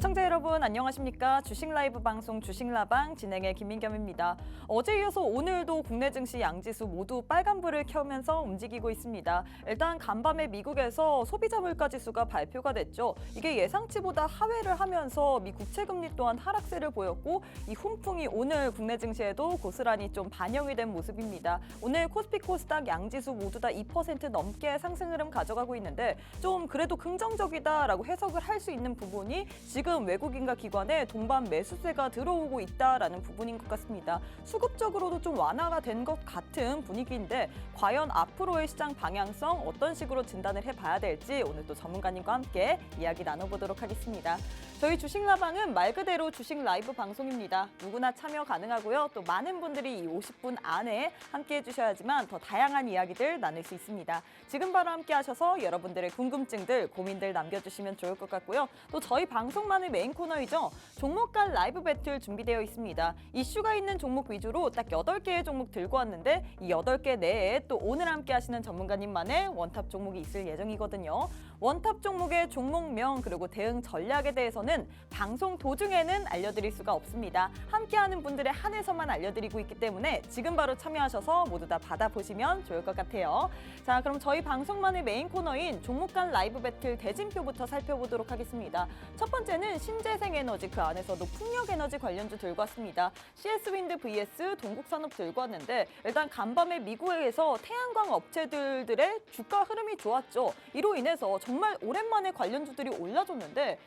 시청자 여러분 안녕하십니까? 주식 라이브 방송 주식라방 진행의 김민겸입니다. 어제 이어서 오늘도 국내 증시 양지수 모두 빨간불을 켜면서 움직이고 있습니다. 일단 간밤에 미국에서 소비자 물가 지수가 발표가 됐죠. 이게 예상치보다 하회를 하면서 미 국채금리 또한 하락세를 보였고 이 훈풍이 오늘 국내 증시에도 고스란히 좀 반영이 된 모습입니다. 오늘 코스피 코스닥 양지수 모두 다 2% 넘게 상승 흐름 가져가고 있는데 좀 그래도 긍정적이다라고 해석을 할 수 있는 부분이 지금 외국인과 기관에 동반 매수세가 들어오고 있다라는 부분인 것 같습니다. 수급적으로도 좀 완화가 된 것 같은 분위기인데 과연 앞으로의 시장 방향성 어떤 식으로 진단을 해봐야 될지 오늘 또 전문가님과 함께 이야기 나눠보도록 하겠습니다. 저희 주식라방은 말 그대로 주식 라이브 방송입니다. 누구나 참여 가능하고요. 또 많은 분들이 이 50분 안에 함께 해주셔야지만 더 다양한 이야기들 나눌 수 있습니다. 지금 바로 함께 하셔서 여러분들의 궁금증들, 고민들 남겨주시면 좋을 것 같고요. 또 저희 방송만의 메인 코너이죠. 종목 간 라이브 배틀 준비되어 있습니다. 이슈가 있는 종목 위주로 딱 8개의 종목 들고 왔는데 이 8개 내에 또 오늘 함께 하시는 전문가님만의 원탑 종목이 있을 예정이거든요. 원탑 종목의 종목명 그리고 대응 전략에 대해서는 방송 도중에는 알려드릴 수가 없습니다. 함께하는 분들의 한해서만 알려드리고 있기 때문에 지금 바로 참여하셔서 모두 다 받아보시면 좋을 것 같아요. 자, 그럼 저희 방송만의 메인 코너인 종목 간 라이브 배틀 대진표부터 살펴보도록 하겠습니다. 첫 번째는 신재생에너지 그 안에서도 풍력에너지 관련주 들고 왔습니다. CS윈드 vs 동국산업 들고 왔는데 일단 간밤에 미국에서 태양광 업체들의 주가 흐름이 좋았죠. 이로 인해서 정말 오랜만에 관련주들이 올라줬는데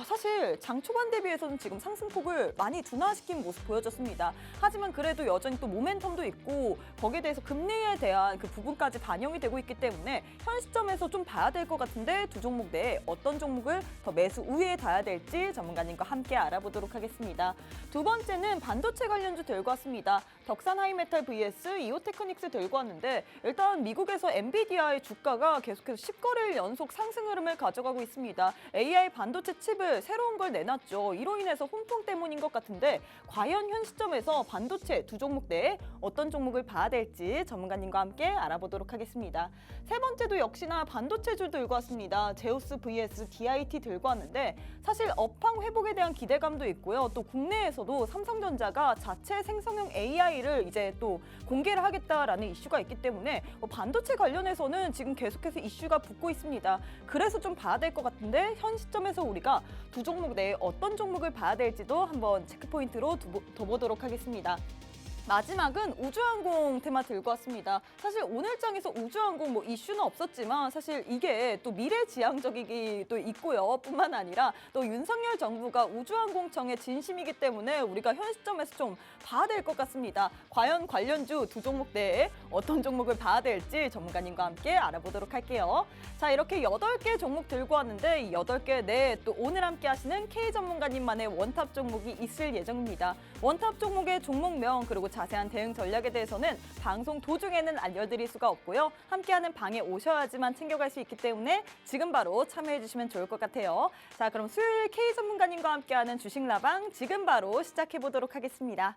사실 장 초반 대비해서는 지금 상승폭을 많이 둔화시킨 모습 보여졌습니다. 하지만 그래도 여전히 또 모멘텀도 있고 거기에 대해서 금리에 대한 그 부분까지 반영이 되고 있기 때문에 현 시점에서 좀 봐야 될 것 같은데 두 종목 내에 어떤 종목을 더 매수 우위에 둬야 될지 전문가님과 함께 알아보도록 하겠습니다. 두 번째는 반도체 관련주 들고 왔습니다. 덕산 하이메탈 vs 이오테크닉스 들고 왔는데 일단 미국에서 엔비디아의 주가가 계속해서 10거래일 연속 상승 흐름을 가져가고 있습니다. AI 반도체 칩을 새로운 걸 내놨죠. 이로 인해서 훈풍 때문인 것 같은데 과연 현 시점에서 반도체 두 종목 내에 어떤 종목을 봐야 될지 전문가님과 함께 알아보도록 하겠습니다. 세 번째도 역시나 반도체주 들고 왔습니다. 제우스 vs DIT 들고 왔는데 사실 업황 회복에 대한 기대감도 있고요. 또 국내에서도 삼성전자가 자체 생성형 AI를 이제 또 공개를 하겠다라는 이슈가 있기 때문에 반도체 관련해서는 지금 계속해서 이슈가 붙고 있습니다. 그래서 좀 봐야 될 것 같은데 현 시점에서 우리가 두 종목 내에 어떤 종목을 봐야 될지도 한번 체크포인트로 둬보도록 하겠습니다. 마지막은 우주항공 테마 들고 왔습니다. 사실 오늘 장에서 우주항공 이슈는 없었지만 사실 이게 또 미래지향적이기도 있고요. 뿐만 아니라 또 윤석열 정부가 우주항공청의 진심이기 때문에 우리가 현 시점에서 좀 봐야 될 것 같습니다. 과연 관련주 두 종목 내에 어떤 종목을 봐야 될지 전문가님과 함께 알아보도록 할게요. 자, 이렇게 8개 종목 들고 왔는데 이 8개 내에 또 오늘 함께 하시는 K 전문가님만의 원탑 종목이 있을 예정입니다. 원탑 종목의 종목명 그리고 자세한 대응 전략에 대해서는 방송 도중에는 알려드릴 수가 없고요. 함께하는 방에 오셔야지만 챙겨갈 수 있기 때문에 지금 바로 참여해 주시면 좋을 것 같아요. 자, 그럼 수요일 K 전문가님과 함께하는 주식라방 지금 바로 시작해 보도록 하겠습니다.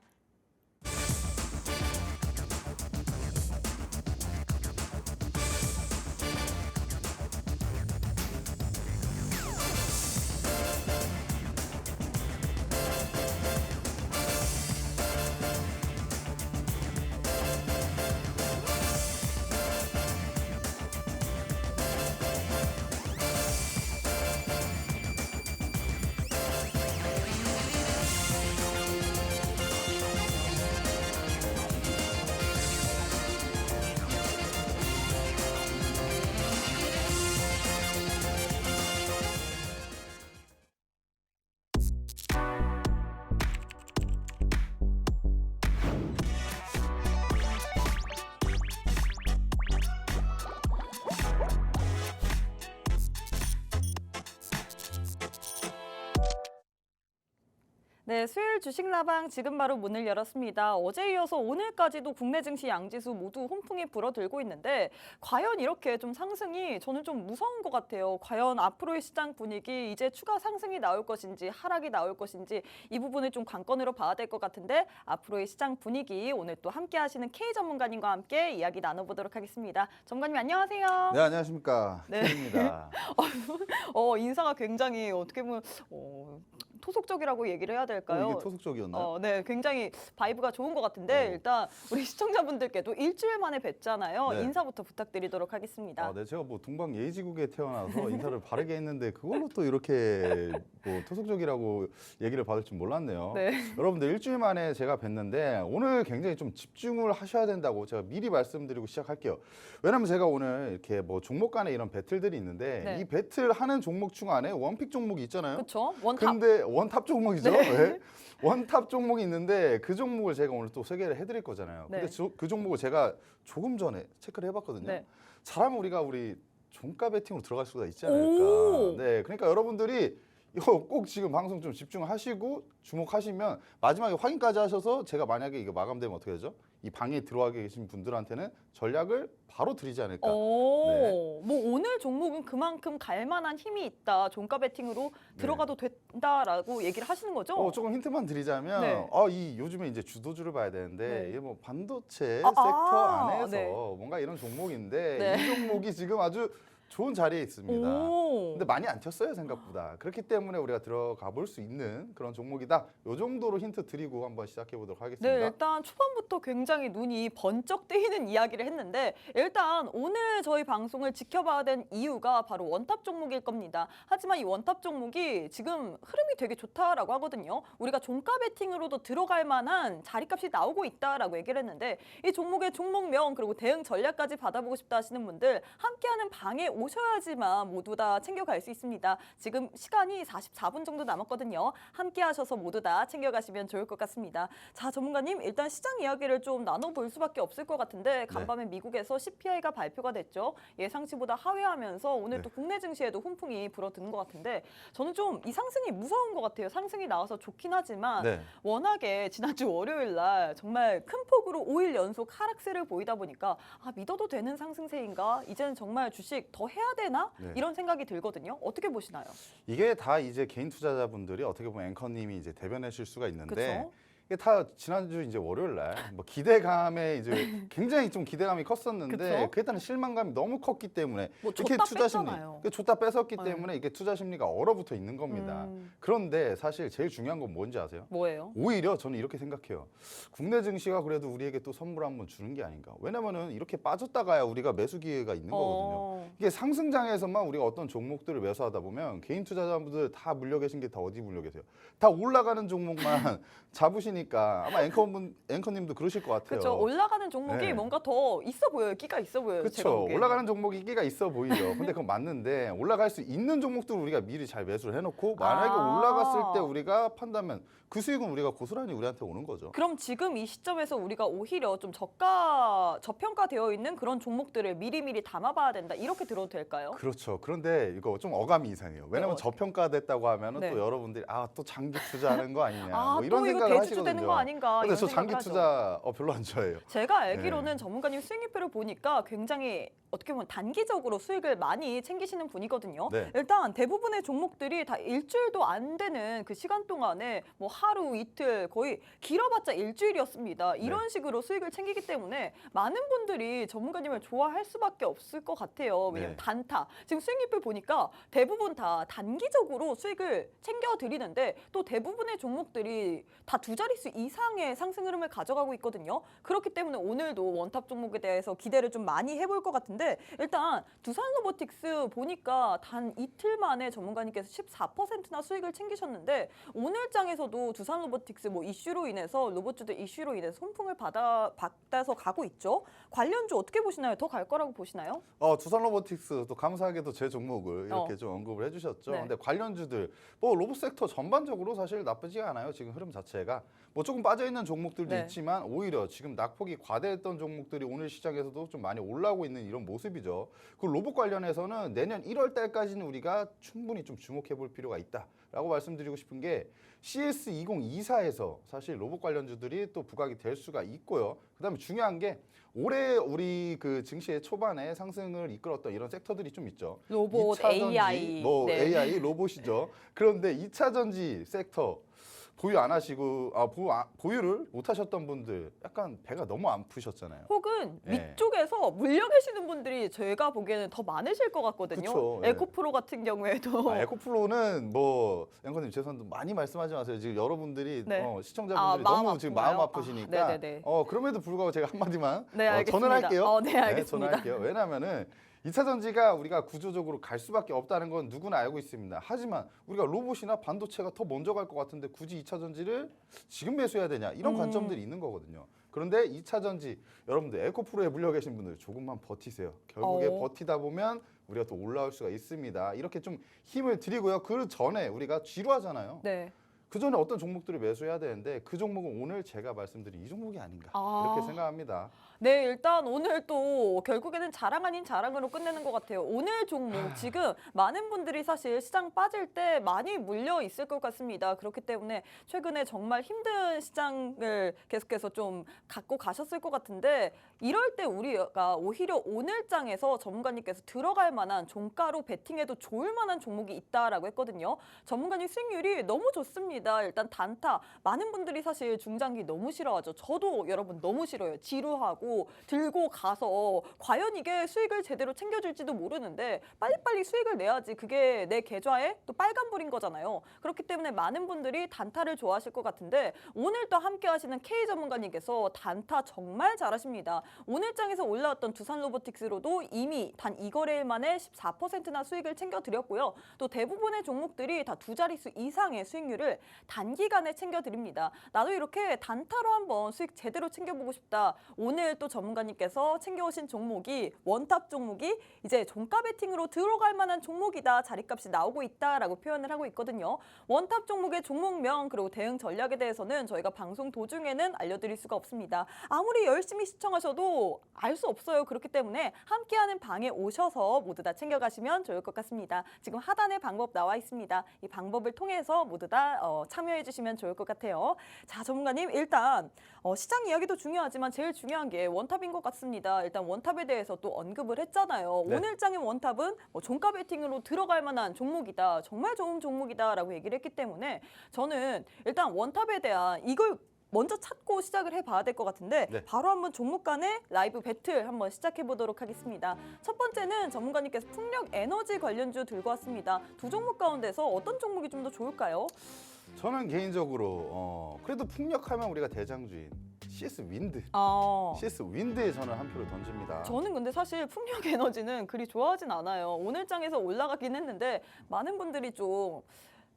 네, 수요일 주식라방 지금 바로 문을 열었습니다. 어제 이어서 오늘까지도 국내 증시 양지수 모두 훈풍이 불어들고 있는데 과연 이렇게 좀 상승이 저는 좀 무서운 것 같아요. 과연 앞으로의 시장 분위기 이제 추가 상승이 나올 것인지 하락이 나올 것인지 이 부분을 좀 관건으로 봐야 될 것 같은데 앞으로의 시장 분위기 오늘 또 함께 하시는 K 전문가님과 함께 이야기 나눠보도록 하겠습니다. 전문가님 안녕하세요. 네, 안녕하십니까. 네. K입니다. 인사가 굉장히 어떻게 보면 토속적이라고 얘기를 해야 될까요? 이게 토속적이었나요? 네, 굉장히 바이브가 좋은 것 같은데 일단 우리 시청자분들께도 일주일 만에 뵙잖아요. 네. 인사부터 부탁드리도록 하겠습니다. 네, 제가 뭐 동방 예지국에 태어나서 인사를 바르게 했는데 그걸로 또 이렇게 뭐 토속적이라고 얘기를 받을 줄 몰랐네요. 네. 여러분들 일주일 만에 제가 뵀는데 오늘 굉장히 좀 집중을 하셔야 된다고 제가 미리 말씀드리고 시작할게요. 왜냐면 제가 오늘 이렇게 뭐 종목 간에 이런 배틀들이 있는데 네. 이 배틀 하는 종목 중 안에 원픽 종목이 있잖아요. 그렇죠. 원탑. 근데 원탑 종목이죠. 네. 네. 원탑 종목이 있는데 그 종목을 제가 오늘 또 소개를 해드릴 거잖아요. 네. 근데 그 종목을 제가 조금 전에 체크를 해봤거든요. 네. 잘하면 우리 종가 베팅으로 들어갈 수가 있지 오. 않을까. 네, 그러니까 여러분들이 이거 꼭 지금 방송 좀 집중하시고 주목하시면 마지막에 확인까지 하셔서 제가 만약에 이거 마감되면 어떻게 되죠? 이 방에 들어와 계신 분들한테는 전략을 바로 드리지 않을까. 뭐 오늘 종목은 그만큼 갈 만한 힘이 있다. 종가 베팅으로 들어가도 된다라고 얘기를 하시는 거죠? 조금 힌트만 드리자면 네. 이 요즘에 이제 주도주를 봐야 되는데 네. 이게 뭐 반도체 아, 섹터 안에서 네. 뭔가 이런 종목인데 네. 이 종목이 지금 아주 좋은 자리에 있습니다. 근데 많이 안 튀었어요 생각보다. 그렇기 때문에 우리가 들어가 볼 수 있는 그런 종목이다. 요 정도로 힌트 드리고 한번 시작해 보도록 하겠습니다. 네, 일단 초반부터 굉장히 눈이 번쩍 뜨이는 이야기를 했는데 일단 오늘 저희 방송을 지켜봐야 된 이유가 바로 원탑 종목일 겁니다. 하지만 이 원탑 종목이 지금 흐름이 되게 좋다라고 하거든요. 우리가 종가 베팅으로도 들어갈 만한 자리값이 나오고 있다라고 얘기를 했는데 이 종목의 종목명 그리고 대응 전략까지 받아보고 싶다 하시는 분들 함께하는 방에 오셔야지만 모두 다 챙겨갈 수 있습니다. 지금 시간이 44분 정도 남았거든요. 함께 하셔서 모두 다 챙겨가시면 좋을 것 같습니다. 자, 전문가님 일단 시장 이야기를 좀 나눠볼 수밖에 없을 것 같은데 간밤에 미국에서 CPI가 발표가 됐죠. 예상치보다 하회하면서 오늘 또 국내 증시에도 훈풍이 불어드는 것 같은데 저는 좀 이 상승이 무서운 것 같아요. 상승이 나와서 좋긴 하지만 워낙에 지난주 월요일 날 정말 큰 폭으로 5일 연속 하락세를 보이다 보니까 믿어도 되는 상승세인가? 이제는 정말 주식 더 해야 되나? 이런 생각이 들거든요. 어떻게 보시나요? 이게 다 이제 개인 투자자분들이 어떻게 보면 앵커님이 이제 대변하실 수가 있는데 그쵸? 이게 다 지난주 이제 월요일 날 뭐 기대감에 이제 굉장히 좀 기대감이 컸었는데 그쵸? 그에 따른 실망감이 너무 컸기 때문에 뭐 이렇게 줬다 투자 심리, 뺐잖아요. 줬다 뺏었기 네. 때문에 이게 투자 심리가 얼어붙어 있는 겁니다. 그런데 사실 제일 중요한 건 뭔지 아세요? 뭐예요? 오히려 저는 이렇게 생각해요. 국내 증시가 그래도 우리에게 또 선물 한번 주는 게 아닌가. 왜냐면은 이렇게 빠졌다가야 우리가 매수 기회가 있는 거거든요. 이게 상승장에서만 우리가 어떤 종목들을 매수하다 보면 개인 투자자분들 다 물려 계신 게 다 어디 물려 계세요? 다 올라가는 종목만 잡으시니까 아마 앵커님도 그러실 것 같아요. 그렇죠. 올라가는 종목이 네. 뭔가 더 있어 보여요. 끼가 있어 보여요. 제가 그렇죠. 보기에는. 올라가는 종목이 끼가 있어 보이죠. 근데 그건 맞는데 올라갈 수 있는 종목들을 우리가 미리 잘 매수를 해놓고 만약에 올라갔을 때 우리가 판다면 그 수익은 우리가 고스란히 우리한테 오는 거죠. 그럼 지금 이 시점에서 우리가 오히려 좀 저평가되어 있는 그런 종목들을 미리미리 담아봐야 된다. 이렇게 들어도 될까요? 그렇죠. 그런데 이거 좀 어감이 이상해요. 왜냐면 저평가됐다고 하면은 네. 또 여러분들이 또 장기 투자하는 거 아니냐 뭐 또 이런 이거 생각을 대주주 되는 하시거든요. 거 아닌가 근데 이런 저 장기 생각을 하죠. 투자 별로 안 좋아해요. 제가 알기로는 전문가님 수익률표를 보니까 굉장히 어떻게 보면 단기적으로 수익을 많이 챙기시는 분이거든요. 네. 일단 대부분의 종목들이 다 일주일도 안 되는 그 시간 동안에 뭐 하루 이틀 거의 길어봤자 일주일이었습니다. 이런 식으로 수익을 챙기기 때문에 많은 분들이 전문가님을 좋아할 수밖에 없을 것 같아요. 왜냐면 단타. 지금 수익률표 보니까 대부분 다 단기적으로 수익을 챙겨드리는데 또 대부분의 종목들이 다 두 자릿수 이상의 상승 흐름을 가져가고 있거든요. 그렇기 때문에 오늘도 원탑 종목에 대해서 기대를 좀 많이 해볼 것 같은데 일단 두산로보틱스 보니까 단 이틀 만에 전문가님께서 14%나 수익을 챙기셨는데 오늘 장에서도 두산로보틱스 뭐 이슈로 인해서 로봇주들 이슈로 인해서 손풍을 받아서 가고 있죠. 관련주 어떻게 보시나요? 더 갈 거라고 보시나요? 두산로보틱스 또 감사하게도 제 종목을 이렇게 좀 언급을 해주셨죠. 네. 근데 관련주들 뭐 로봇 섹터 전반적으로 사실 나쁘지 않아요. 지금 흐름 자체가 뭐 조금 빠져 있는 종목들도 네. 있지만 오히려 지금 낙폭이 과대했던 종목들이 오늘 시장에서도 좀 많이 올라오고 있는 이런 모습이죠. 그 로봇 관련해서는 내년 1월 달까지는 우리가 충분히 좀 주목해 볼 필요가 있다라고 말씀드리고 싶은 게 CS2024에서 사실 로봇 관련주들이 또 부각이 될 수가 있고요. 그다음에 중요한 게 올해 우리 그 증시의 초반에 상승을 이끌었던 이런 섹터들이 좀 있죠. 로봇, 2차 전지, AI. 뭐 네. AI 로봇이죠. 그런데 2차 전지 섹터 보유 안 하시고 보유를 못 하셨던 분들 약간 배가 너무 안 푸셨잖아요. 혹은 예. 위쪽에서 물려 계시는 분들이 제가 보기에는 더 많으실 것 같거든요. 그쵸, 예. 에코프로 같은 경우에도 에코플로는 뭐 앵커님 죄송한데 많이 말씀하지 마세요. 지금 여러분들이 네. 시청자분들이 마음 너무 지금 아픈가요? 마음 아프시니까 아, 네네네. 그럼에도 불구하고 제가 한마디만 네, 알겠습니다. 전언할게요. 네, 알겠습니다. 전언할게요. 왜냐하면은 2차 전지가 우리가 구조적으로 갈 수밖에 없다는 건 누구나 알고 있습니다. 하지만 우리가 로봇이나 반도체가 더 먼저 갈 것 같은데 굳이 2차 전지를 지금 매수해야 되냐 이런 관점들이 있는 거거든요. 그런데 2차 전지 여러분들 에코프로에 물려 계신 분들 조금만 버티세요. 결국에 버티다 보면 우리가 또 올라올 수가 있습니다. 이렇게 좀 힘을 드리고요. 그 전에 우리가 지루하잖아요. 네. 그 전에 어떤 종목들을 매수해야 되는데 그 종목은 오늘 제가 말씀드린 이 종목이 아닌가 이렇게 생각합니다. 네, 일단 오늘 또 결국에는 자랑 아닌 자랑으로 끝내는 것 같아요. 오늘 종목 지금 많은 분들이 사실 시장 빠질 때 많이 물려 있을 것 같습니다. 그렇기 때문에 최근에 정말 힘든 시장을 계속해서 좀 갖고 가셨을 것 같은데 이럴 때 우리가 오히려 오늘장에서 전문가님께서 들어갈 만한 종가로 베팅해도 좋을 만한 종목이 있다라고 했거든요. 전문가님 수익률이 너무 좋습니다. 일단 단타 많은 분들이 사실 중장기 너무 싫어하죠. 저도 여러분 너무 싫어요. 지루하고 들고 가서 과연 이게 수익을 제대로 챙겨줄지도 모르는데 빨리빨리 수익을 내야지 그게 내 계좌에 또 빨간불인 거잖아요. 그렇기 때문에 많은 분들이 단타를 좋아하실 것 같은데 오늘 또 함께 하시는 K 전문가님께서 단타 정말 잘하십니다. 오늘장에서 올라왔던 두산로보틱스로도 이미 단 2거래일 만에 14%나 수익을 챙겨드렸고요. 또 대부분의 종목들이 다 두 자릿수 이상의 수익률을 단기간에 챙겨드립니다. 나도 이렇게 단타로 한번 수익 제대로 챙겨보고 싶다. 오늘 또 전문가님께서 챙겨오신 종목이 원탑 종목이 이제 종가 베팅으로 들어갈 만한 종목이다. 자리값이 나오고 있다라고 표현을 하고 있거든요. 원탑 종목의 종목명 그리고 대응 전략에 대해서는 저희가 방송 도중에는 알려드릴 수가 없습니다. 아무리 열심히 시청하셔도 알 수 없어요. 그렇기 때문에 함께하는 방에 오셔서 모두 다 챙겨가시면 좋을 것 같습니다. 지금 하단에 방법 나와 있습니다. 이 방법을 통해서 모두 다 참여해 주시면 좋을 것 같아요. 자, 전문가님 일단 시장 이야기도 중요하지만 제일 중요한 게 원탑인 것 같습니다. 일단 원탑에 대해서 또 언급을 했잖아요. 네. 오늘장의 원탑은 종가 베팅으로 들어갈 만한 종목이다. 정말 좋은 종목이다라고 얘기를 했기 때문에 저는 일단 원탑에 대한 이걸 먼저 찾고 시작을 해봐야 될 것 같은데 네. 바로 한번 종목 간의 라이브 배틀 한번 시작해 보도록 하겠습니다. 첫 번째는 전문가님께서 풍력 에너지 관련주 들고 왔습니다. 두 종목 가운데서 어떤 종목이 좀 더 좋을까요? 저는 개인적으로 그래도 풍력하면 우리가 대장주인 CS 윈드. CS 윈드에 저는 한 표를 던집니다. 저는 근데 사실 풍력 에너지는 그리 좋아하진 않아요. 오늘장에서 올라가긴 했는데 많은 분들이 좀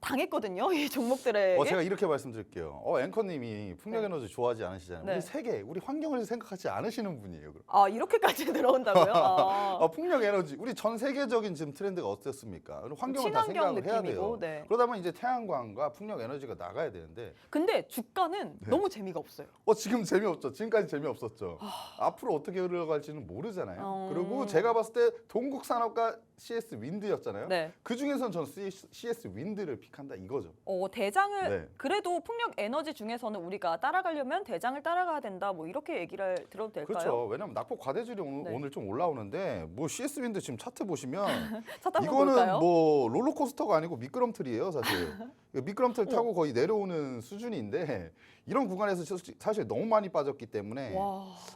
당했거든요. 이 종목들에. 제가 이렇게 말씀드릴게요. 앵커님이 풍력에너지 좋아하지 않으시잖아요. 네. 우리 세계, 우리 환경을 생각하지 않으시는 분이에요. 그럼. 이렇게까지 들어온다고요? 풍력에너지, 우리 전 세계적인 지금 트렌드가 어떻습니까? 환경을 다 친환경 생각을 해야 느낌이고, 돼요. 네. 그러다 보면 이제 태양광과 풍력에너지가 나가야 되는데 근데 주가는 네. 너무 재미가 없어요. 지금 재미없죠. 지금까지 재미없었죠. 앞으로 어떻게 흘러갈지는 모르잖아요. 그리고 제가 봤을 때 동국산업과 CS 윈드였잖아요. 네. 그 중에서는 저는 CS 윈드를 픽한다 이거죠. 대장을 네. 그래도 풍력 에너지 중에서는 우리가 따라가려면 대장을 따라가야 된다. 뭐 이렇게 얘기를 들어도 될까요? 그렇죠. 왜냐면 낙폭 과대줄이 네. 오늘 좀 올라오는데 뭐 CS 윈드 지금 차트 보시면 차트 한번 이거는 볼까요? 뭐 롤러코스터가 아니고 미끄럼틀이에요, 사실. 미끄럼틀 타고 거의 내려오는 수준인데 이런 구간에서 사실 너무 많이 빠졌기 때문에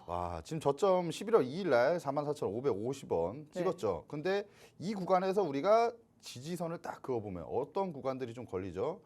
와, 지금 저점 11월 2일 날 44,550원 찍었죠. 근데 이 구간에서 우리가 지지선을 딱 그어보면 어떤 구간들이 좀 걸리죠?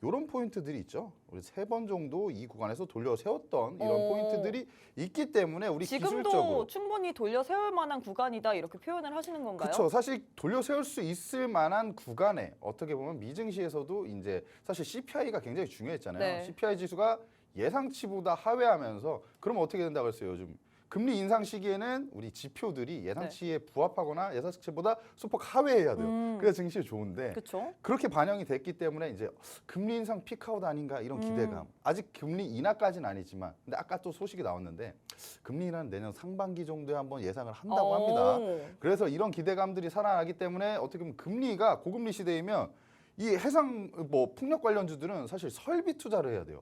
이런 포인트들이 있죠. 우리 3번 정도 이 구간에서 돌려 세웠던 이런 포인트들이 있기 때문에 우리 지금도 기술적으로 충분히 돌려 세울 만한 구간이다 이렇게 표현을 하시는 건가요? 그렇죠. 사실 돌려 세울 수 있을 만한 구간에 어떻게 보면 미증시에서도 이제 사실 CPI가 굉장히 중요했잖아요. 네. CPI 지수가 예상치보다 하회하면서 그러면 어떻게 된다고 했어요, 요즘. 금리 인상 시기에는 우리 지표들이 예상치에 부합하거나 예상치보다 소폭 하회해야 돼요. 그래야 증시에 좋은데 그렇죠. 그렇게 반영이 됐기 때문에 이제 금리 인상 피크아웃 아닌가 이런 기대감. 아직 금리 인하까지는 아니지만 근데 아까 또 소식이 나왔는데 금리 인하는 내년 상반기 정도에 한번 예상을 한다고 합니다. 그래서 이런 기대감들이 살아나기 때문에 어떻게 보면 금리가 고금리 시대이면 이 해상 뭐 풍력 관련주들은 사실 설비 투자를 해야 돼요.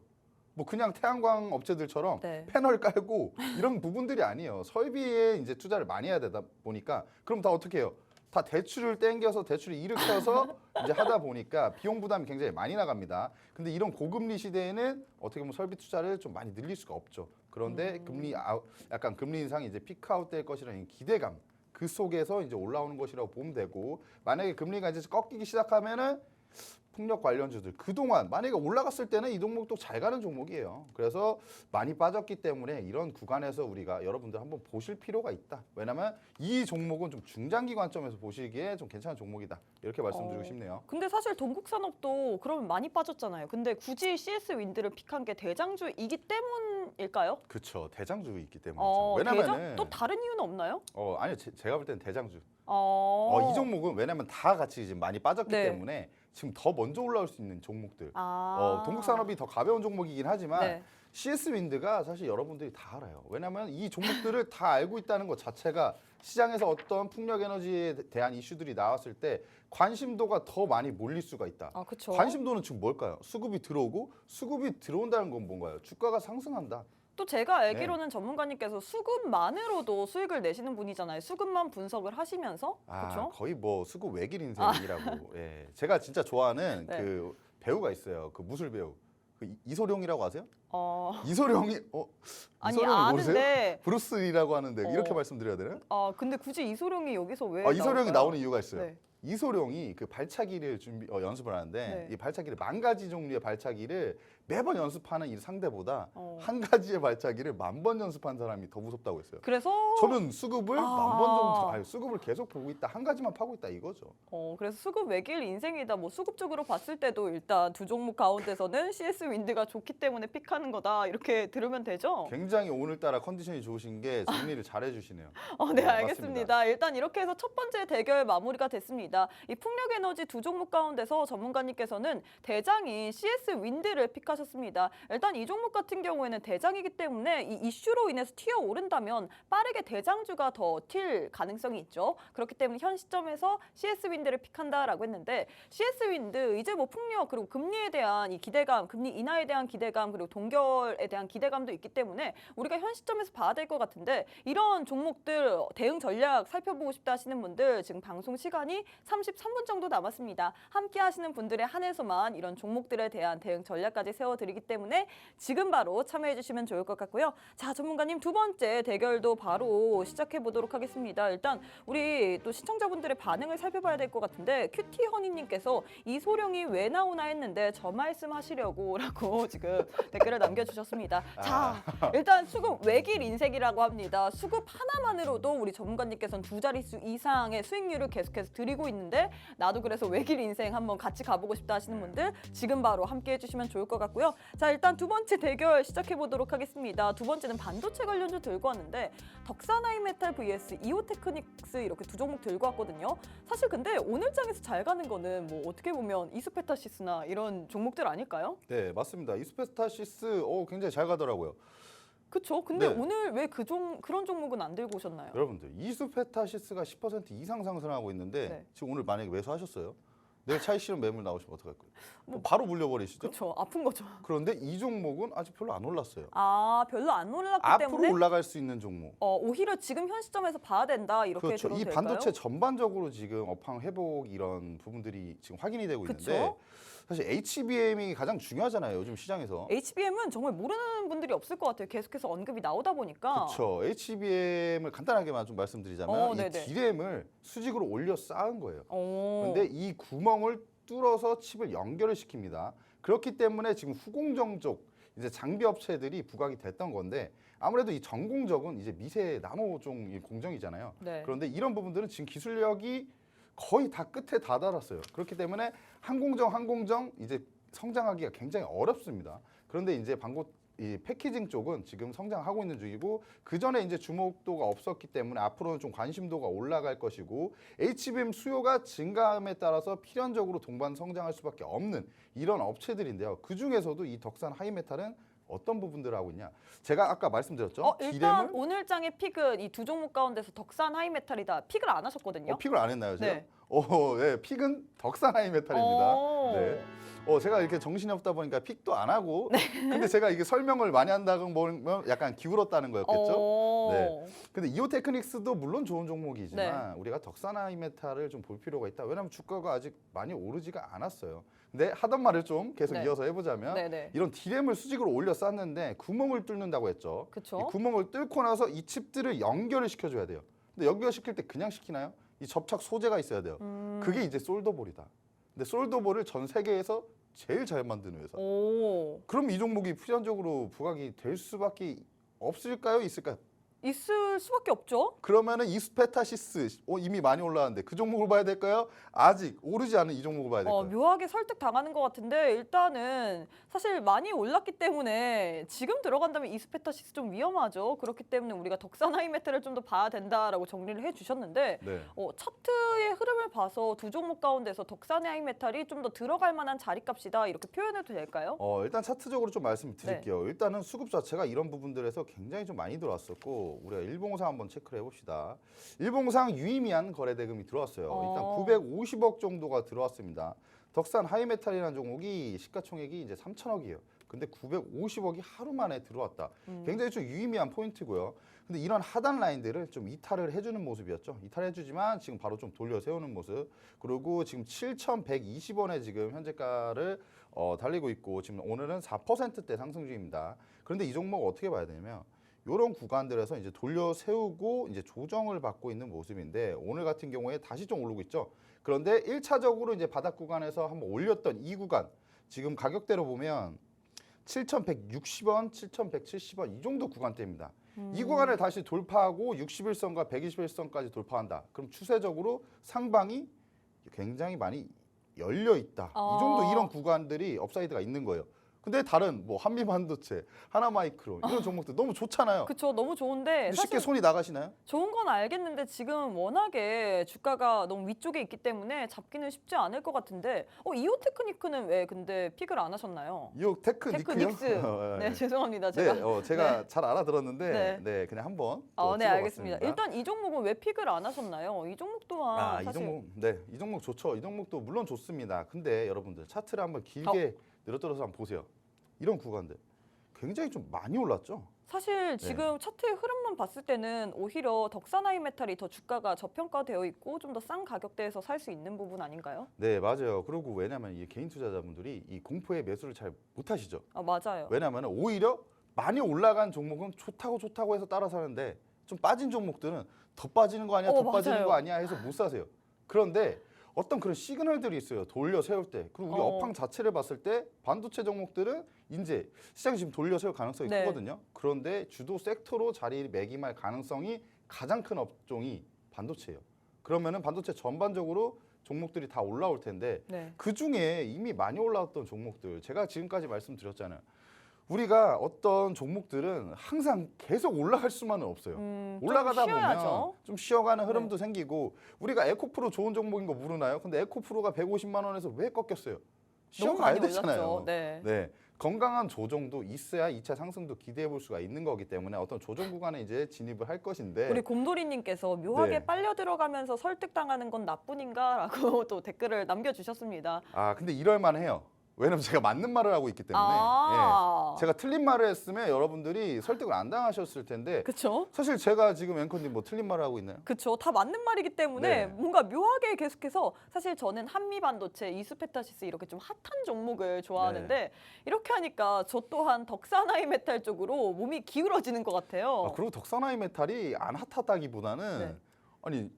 뭐 그냥 태양광 업체들처럼 네. 패널 깔고 이런 부분들이 아니에요. 설비에 이제 투자를 많이 해야 되다 보니까 그럼 다 어떻게 해요? 다 대출을 땡겨서 대출을 일으켜서 이제 하다 보니까 비용 부담이 굉장히 많이 나갑니다. 근데 이런 고금리 시대에는 어떻게 보면 설비 투자를 좀 많이 늘릴 수가 없죠. 그런데 약간 금리 인상이 이제 피크아웃 될 것이라는 기대감 그 속에서 이제 올라오는 것이라고 보면 되고 만약에 금리가 이제 꺾이기 시작하면은 풍력 관련주들 그동안 만약에 올라갔을 때는 이 종목도 잘 가는 종목이에요. 그래서 많이 빠졌기 때문에 이런 구간에서 우리가 여러분들 한번 보실 필요가 있다. 왜냐하면 이 종목은 좀 중장기 관점에서 보시기에 좀 괜찮은 종목이다. 이렇게 말씀드리고 싶네요. 근데 사실 동국산업도 그러면 많이 빠졌잖아요. 근데 굳이 CS 윈드를 픽한 게 대장주이기 때문일까요? 그렇죠. 대장주 있기 때문이죠. 왜냐면은 또 다른 이유는 없나요? 아니요. 제가 볼 때는 대장주. 어. 이 종목은 왜냐면 다 같이 지금 많이 빠졌기 네. 때문에 지금 더 먼저 올라올 수 있는 종목들. 아. 동국산업이 더 가벼운 종목이긴 하지만 네. CS 윈드가 사실 여러분들이 다 알아요. 왜냐하면 이 종목들을 다 알고 있다는 것 자체가 시장에서 어떤 풍력 에너지에 대한 이슈들이 나왔을 때 관심도가 더 많이 몰릴 수가 있다. 아, 그렇죠. 관심도는 지금 뭘까요? 수급이 들어오고 수급이 들어온다는 건 뭔가요? 주가가 상승한다. 또 제가 알기로는 전문가님께서 수급만으로도 수익을 내시는 분이잖아요. 수급만 분석을 하시면서 그렇죠? 거의 뭐 수급 외길 인생이라고. 예. 제가 진짜 좋아하는 네. 그 배우가 있어요. 그 무술 배우. 그 이소룡이라고 아세요? 어. 이소룡이 아니 이소룡을 모르세요? 아는데 브루스리라고 하는데 이렇게 어. 말씀드려야 되나요? 근데 굳이 이소룡이 여기서 왜 이소룡이 나올까요? 나오는 이유가 있어요. 네. 이소룡이 그 발차기를 연습을 하는데 네. 이 발차기를 만 가지 종류의 발차기를 매번 연습하는 이 상대보다 한 가지의 발차기를 1000번 연습한 사람이 더 무섭다고 했어요. 그래서 저는 수급을 1000번 정도, 수급을 계속 보고 있다, 한 가지만 파고 있다 이거죠. 그래서 수급 외길 인생이다. 뭐 수급적으로 봤을 때도 일단 두 종목 가운데서는 CS 윈드가 좋기 때문에 픽하는 거다. 이렇게 들으면 되죠? 굉장히 오늘따라 컨디션이 좋으신 게 정리를 잘 해주시네요. 네, 맞습니다. 알겠습니다. 일단 이렇게 해서 첫 번째 대결 마무리가 됐습니다. 이 풍력 에너지 두 종목 가운데서 전문가님께서는 대장인 CS 윈드를 픽하셨습니다. 일단 이 종목 같은 경우에는 대장이기 때문에 이 이슈로 인해서 튀어 오른다면 빠르게 대장주가 더 튈 가능성이 있죠. 그렇기 때문에 현 시점에서 CS 윈드를 픽한다라고 했는데 CS 윈드 이제 뭐 풍력 그리고 금리에 대한 이 기대감, 금리 인하에 대한 기대감 그리고 동결에 대한 기대감도 있기 때문에 우리가 현 시점에서 봐야 될 것 같은데 이런 종목들 대응 전략 살펴보고 싶다 하시는 분들 지금 방송 시간이 33분 정도 남았습니다. 함께 하시는 분들에 한해서만 이런 종목들에 대한 대응 전략까지 세워드리기 때문에 지금 바로 참여해 주시면 좋을 것 같고요. 자, 전문가님 두 번째 대결도 바로 시작해 보도록 하겠습니다. 일단 우리 또 시청자분들의 반응을 살펴봐야 될 것 같은데 큐티 허니님께서 이소룡이 왜 나오나 했는데 저 말씀하시려고 라고 지금 댓글을 남겨주셨습니다. 자, 일단 수급 외길 인색이라고 합니다. 수급 하나만으로도 우리 전문가님께서는 두 자릿수 이상의 수익률을 계속해서 드리고 있는데 나도 그래서 외길 인생 한번 같이 가보고 싶다 하시는 분들 지금 바로 함께 해주시면 좋을 것 같고요. 자, 일단 두 번째 대결 시작해 보도록 하겠습니다. 두 번째는 반도체 관련주 들고 왔는데 덕산하이메탈 vs 이오테크닉스 이렇게 두 종목 들고 왔거든요. 사실 근데 오늘 장에서 잘 가는 거는 뭐 어떻게 보면 이스페타시스나 이런 종목들 아닐까요? 네, 맞습니다. 이스페타시스 굉장히 잘 가더라고요. 그렇죠. 근데 네. 오늘 왜 그런 종목은 안 들고 오셨나요? 여러분들 이스페타시스가 10% 이상 상승하고 있는데 네. 지금 오늘 만약에 매수하셨어요? 내일 차익 실현 매물 나오시면 어떡할 거예요? 바로 물려버리시죠? 그렇죠. 아픈 거죠. 그런데 이 종목은 아직 별로 안 올랐어요. 별로 안 올랐기 앞으로 때문에 올라갈 수 있는 종목. 오히려 지금 현 시점에서 봐야 된다 이렇게 그렇죠. 들어도 이 될까요? 반도체 전반적으로 지금 업황 회복 이런 부분들이 지금 확인이 되고 있는데 그쵸? 사실 HBM이 가장 중요하잖아요. 요즘 시장에서. HBM은 정말 모르는 분들이 없을 것 같아요. 계속해서 언급이 나오다 보니까. 그렇죠. HBM을 간단하게만 좀 말씀드리자면 이 네네. D램을 수직으로 올려 쌓은 거예요. 오. 근데 이 구멍을 뚫어서 칩을 연결을 시킵니다. 그렇기 때문에 지금 후공정적 이제 장비 업체들이 부각이 됐던 건데 아무래도 이 전공적은 이제 미세 나노종 공정이잖아요. 네. 그런데 이런 부분들은 지금 기술력이 거의 다 끝에 다다랐어요. 그렇기 때문에 항공정 이제 성장하기가 굉장히 어렵습니다. 그런데 이제 이 패키징 쪽은 지금 성장하고 있는 중이고 그 전에 이제 주목도가 없었기 때문에 앞으로는 좀 관심도가 올라갈 것이고 HBM 수요가 증가함에 따라서 필연적으로 동반 성장할 수밖에 없는 이런 업체들인데요. 그 중에서도 이 덕산 하이메탈은 어떤 부분들을 하고 있냐? 제가 아까 말씀드렸죠. 일단 오늘 장의 픽은 이 두 종목 가운데서 덕산 하이메탈이다. 픽을 안 하셨거든요. 픽을 안 했나요, 제가? 네. 네, 픽은 덕산 하이메탈입니다. 네. 제가 이렇게 정신이 없다 보니까 픽도 안 하고, 근데 제가 이게 설명을 많이 한다고 보면 약간 기울었다는 거였겠죠? 네. 근데 이오 테크닉스도 물론 좋은 종목이지만 우리가 덕산 하이메탈을 좀 볼 필요가 있다. 왜냐하면 주가가 아직 많이 오르지가 않았어요. 근데 하던 말을 좀 계속 이어서 해보자면 이런 디램을 수직으로 올려 쌌는데 구멍을 뚫는다고 했죠. 그쵸? 이 구멍을 뚫고 나서 이 칩들을 연결을 시켜줘야 돼요. 근데 연결시킬 때 그냥 시키나요? 이 접착 소재가 있어야 돼요. 그게 이제 솔더볼이다. 근데 솔더볼을 전 세계에서 제일 잘 만드는 회사. 그럼 이 종목이 필연적으로 부각이 될 수밖에 없을까요? 있을까요? 있을 수밖에 없죠. 그러면은 이스페타시스 이미 많이 올라왔는데 그 종목을 봐야 될까요? 아직 오르지 않은 이 종목을 봐야 될까요? 묘하게 설득 당하는 것 같은데 일단은 사실 많이 올랐기 때문에 지금 들어간다면 이스페타시스 좀 위험하죠. 그렇기 때문에 우리가 덕산 하이메탈을 좀 더 봐야 된다라고 정리를 해주셨는데 차트의 흐름을 봐서 두 종목 가운데서 덕산 하이메탈이 좀 더 들어갈 만한 자리값이다 이렇게 표현해도 될까요? 일단 차트적으로 좀 말씀드릴게요. 일단은 수급 자체가 이런 부분들에서 굉장히 좀 많이 들어왔었고 우리가 일봉상 한번 체크를 해봅시다. 일봉상 유의미한 거래 대금이 들어왔어요. 일단 950억 정도가 들어왔습니다. 덕산 하이메탈이라는 종목이 시가총액이 이제 3천억이에요. 근데 950억이 하루 만에 들어왔다. 굉장히 좀 유의미한 포인트고요. 근데 이런 하단 라인들을 좀 이탈을 해주는 모습이었죠. 이탈해주지만 지금 바로 좀 돌려 세우는 모습. 그리고 지금 7,120원에 지금 현재가를 달리고 있고 지금 오늘은 4%대 상승 중입니다. 그런데 이 종목 어떻게 봐야 되냐면 이런 구간들에서 이제 돌려 세우고 이제 조정을 받고 있는 모습인데 오늘 같은 경우에 다시 좀 오르고 있죠. 그런데 1차적으로 이제 바닥 구간에서 한번 올렸던 이 구간 지금 가격대로 보면 7,160원, 7,170원 이 정도 구간대입니다. 이 구간을 다시 돌파하고 61선과 121선까지 돌파한다. 그럼 추세적으로 상방이 굉장히 많이 열려 있다. 이 정도 이런 구간들이 업사이드가 있는 거예요. 근데 다른 뭐 한미반도체, 하나마이크론 이런 종목들 너무 좋잖아요. 그렇죠. 너무 좋은데 쉽게 손이 나가시나요? 좋은 건 알겠는데 지금 워낙에 주가가 너무 위쪽에 있기 때문에 잡기는 쉽지 않을 것 같은데 이오 테크니크는 왜 근데 픽을 안 하셨나요? 이오 테크닉스요? 네, 죄송합니다. 제가 제가 잘 알아들었는데 그냥 한번 네, 알겠습니다. 일단 이 종목은 왜 픽을 안 하셨나요? 이 종목 또한 사실 이 종목 좋죠. 이 종목도 물론 좋습니다. 근데 여러분들 차트를 한번 길게 늘어뜨려서 한번 보세요. 이런 구간들 굉장히 좀 많이 올랐죠. 사실 지금 차트의 흐름만 봤을 때는 오히려 덕산 하이메탈이 더 주가가 저평가되어 있고 좀 더 싼 가격대에서 살 수 있는 부분 아닌가요? 네, 맞아요. 그리고 왜냐하면 이 개인 투자자분들이 이 공포의 매수를 잘 못하시죠. 맞아요. 왜냐하면 오히려 많이 올라간 종목은 좋다고 해서 따라 사는데 좀 빠진 종목들은 더 빠지는 거 아니야, 더 빠지는 거 아니야 해서 못 사세요. 그런데 어떤 그런 시그널들이 있어요. 돌려 세울 때. 그리고 우리 업황 자체를 봤을 때 반도체 종목들은 이제 시장이 지금 돌려 세울 가능성이 크거든요. 그런데 주도 섹터로 자리매김할 가능성이 가장 큰 업종이 반도체예요. 그러면은 반도체 전반적으로 종목들이 다 올라올 텐데 그 중에 이미 많이 올라왔던 종목들 제가 지금까지 말씀드렸잖아요. 우리가 어떤 종목들은 항상 계속 올라갈 수만은 없어요. 올라가다 보면 좀 쉬어가는 흐름도 생기고 우리가 에코프로 좋은 종목인 거 모르나요? 근데 에코프로가 150만 원에서 왜 꺾였어요? 쉬어가야 되잖아요. 네. 건강한 조정도 있어야 2차 상승도 기대해 볼 수가 있는 거기 때문에 어떤 조정 구간에 이제 진입을 할 것인데 우리 곰돌이님께서 묘하게 빨려 들어가면서 설득당하는 건 나뿐인가라고 또 댓글을 남겨주셨습니다. 근데 이럴 만해요. 왜냐면 제가 맞는 말을 하고 있기 때문에 제가 틀린 말을 했으면 여러분들이 설득을 안 당하셨을 텐데 그쵸? 사실 제가 지금 앵커님 뭐 틀린 말을 하고 있나요? 그렇죠. 다 맞는 말이기 때문에 뭔가 묘하게 계속해서 사실 저는 한미반도체, 이스페타시스 이렇게 좀 핫한 종목을 좋아하는데 이렇게 하니까 저 또한 덕산 하이메탈 쪽으로 몸이 기울어지는 것 같아요. 그리고 덕산 하이메탈이 안 핫하다기보다는 아니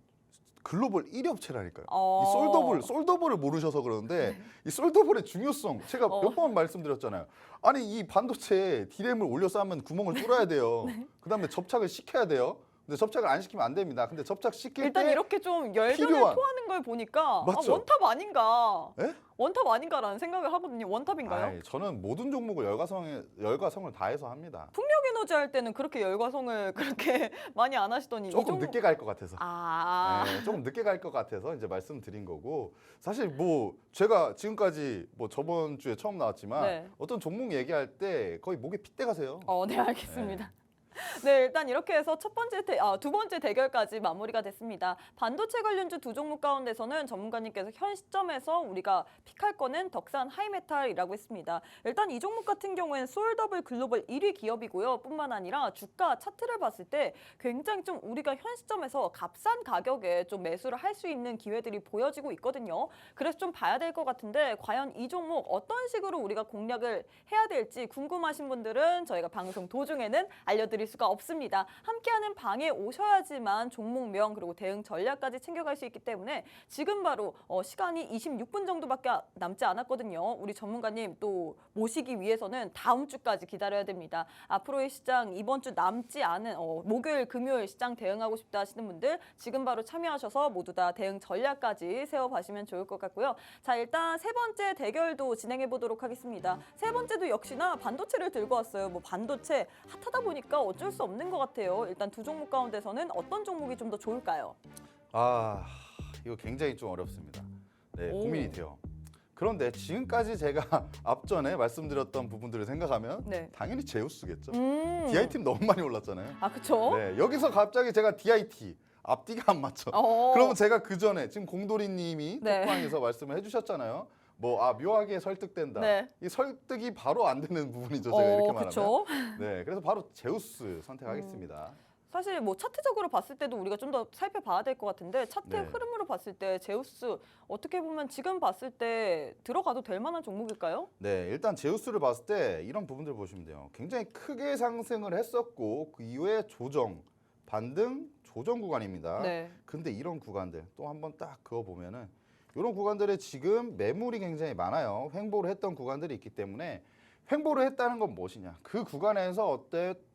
글로벌 1위 업체라니까요. 이 솔더볼을 모르셔서 그러는데 이 솔더볼의 중요성 제가 몇 번 말씀드렸잖아요. 아니 이 반도체 디램을 올려 쌓으면 구멍을 뚫어야 돼요. 그다음에 접착을 시켜야 돼요. 근데 접착을 안 시키면 안 됩니다. 근데 접착 시킬 일단 때 이렇게 좀 열변을 필요한- 토하는 걸 보니까 맞죠? 원탑 아닌가? 예? 원탑 아닌가라는 생각을 하거든요. 원탑인가요? 아이, 저는 모든 종목을 열과 성을 다해서 합니다. 풍력 에너지 할 때는 그렇게 열과성을 그렇게 많이 안 하시더니 이 조금 종목- 늦게 갈 것 같아서. 아, 네, 조금 늦게 갈 것 같아서 이제 말씀드린 거고, 사실 뭐 제가 지금까지 뭐 저번 주에 처음 나왔지만 네. 어떤 종목 얘기할 때 거의 목에 핏대 가세요. 네, 알겠습니다. 네, 일단 이렇게 해서 두 번째 대결까지 마무리가 됐습니다. 반도체 관련주 두 종목 가운데서는 전문가님께서 현 시점에서 우리가 픽할 거는 덕산 하이메탈이라고 했습니다. 일단 이 종목 같은 경우에는 솔더블 글로벌 1위 기업이고요. 뿐만 아니라 주가 차트를 봤을 때 굉장히 좀 우리가 현 시점에서 값싼 가격에 좀 매수를 할 수 있는 기회들이 보여지고 있거든요. 그래서 좀 봐야 될 것 같은데 과연 이 종목 어떤 식으로 우리가 공략을 해야 될지 궁금하신 분들은 저희가 방송 도중에는 알려드릴 수가 없습니다. 함께하는 방에 오셔야지만 종목명 그리고 대응 전략까지 챙겨갈 수 있기 때문에 지금 바로 시간이 26분 정도밖에 남지 않았거든요. 우리 전문가님 또 모시기 위해서는 다음 주까지 기다려야 됩니다. 앞으로의 시장 이번 주 남지 않은 목요일, 금요일 시장 대응하고 싶다 하시는 분들 지금 바로 참여하셔서 모두 다 대응 전략까지 세워봐시면 좋을 것 같고요. 자, 일단 세 번째 대결도 진행해 보도록 하겠습니다. 세 번째도 역시나 반도체를 들고 왔어요. 뭐 반도체 핫하다 보니까 어쩔 수 없는 것 같아요. 일단 두 종목 가운데서는 어떤 종목이 좀 더 좋을까요? 아, 이거 굉장히 좀 어렵습니다. 네, 오. 고민이 돼요. 그런데 지금까지 제가 앞전에 말씀드렸던 부분들을 생각하면 네. 당연히 제우스겠죠. DI팀 너무 많이 올랐잖아요. 아, 그쵸? 네, 여기서 갑자기 제가 DIT 앞뒤가 안 맞죠. 그러면 제가 그 전에 지금 공돌이님이 네. 톡방에서 말씀을 해주셨잖아요. 묘하게 설득된다. 네. 이 설득이 바로 안 되는 부분이죠. 제가 이렇게 말하면. 그쵸? 네, 그래서 바로 제우스 선택하겠습니다. 사실 뭐 차트적으로 봤을 때도 우리가 좀 더 살펴봐야 될 것 같은데 차트의 네. 흐름으로 봤을 때 제우스 어떻게 보면 지금 봤을 때 들어가도 될 만한 종목일까요? 네, 일단 제우스를 봤을 때 이런 부분들 보시면 돼요. 굉장히 크게 상승을 했었고 그 이후에 반등, 조정 구간입니다. 네. 근데 이런 구간들 또 한번 딱 그어 보면은 이런 구간들에 지금 매물이 굉장히 많아요. 횡보를 했던 구간들이 있기 때문에 횡보를 했다는 건 무엇이냐? 그 구간에서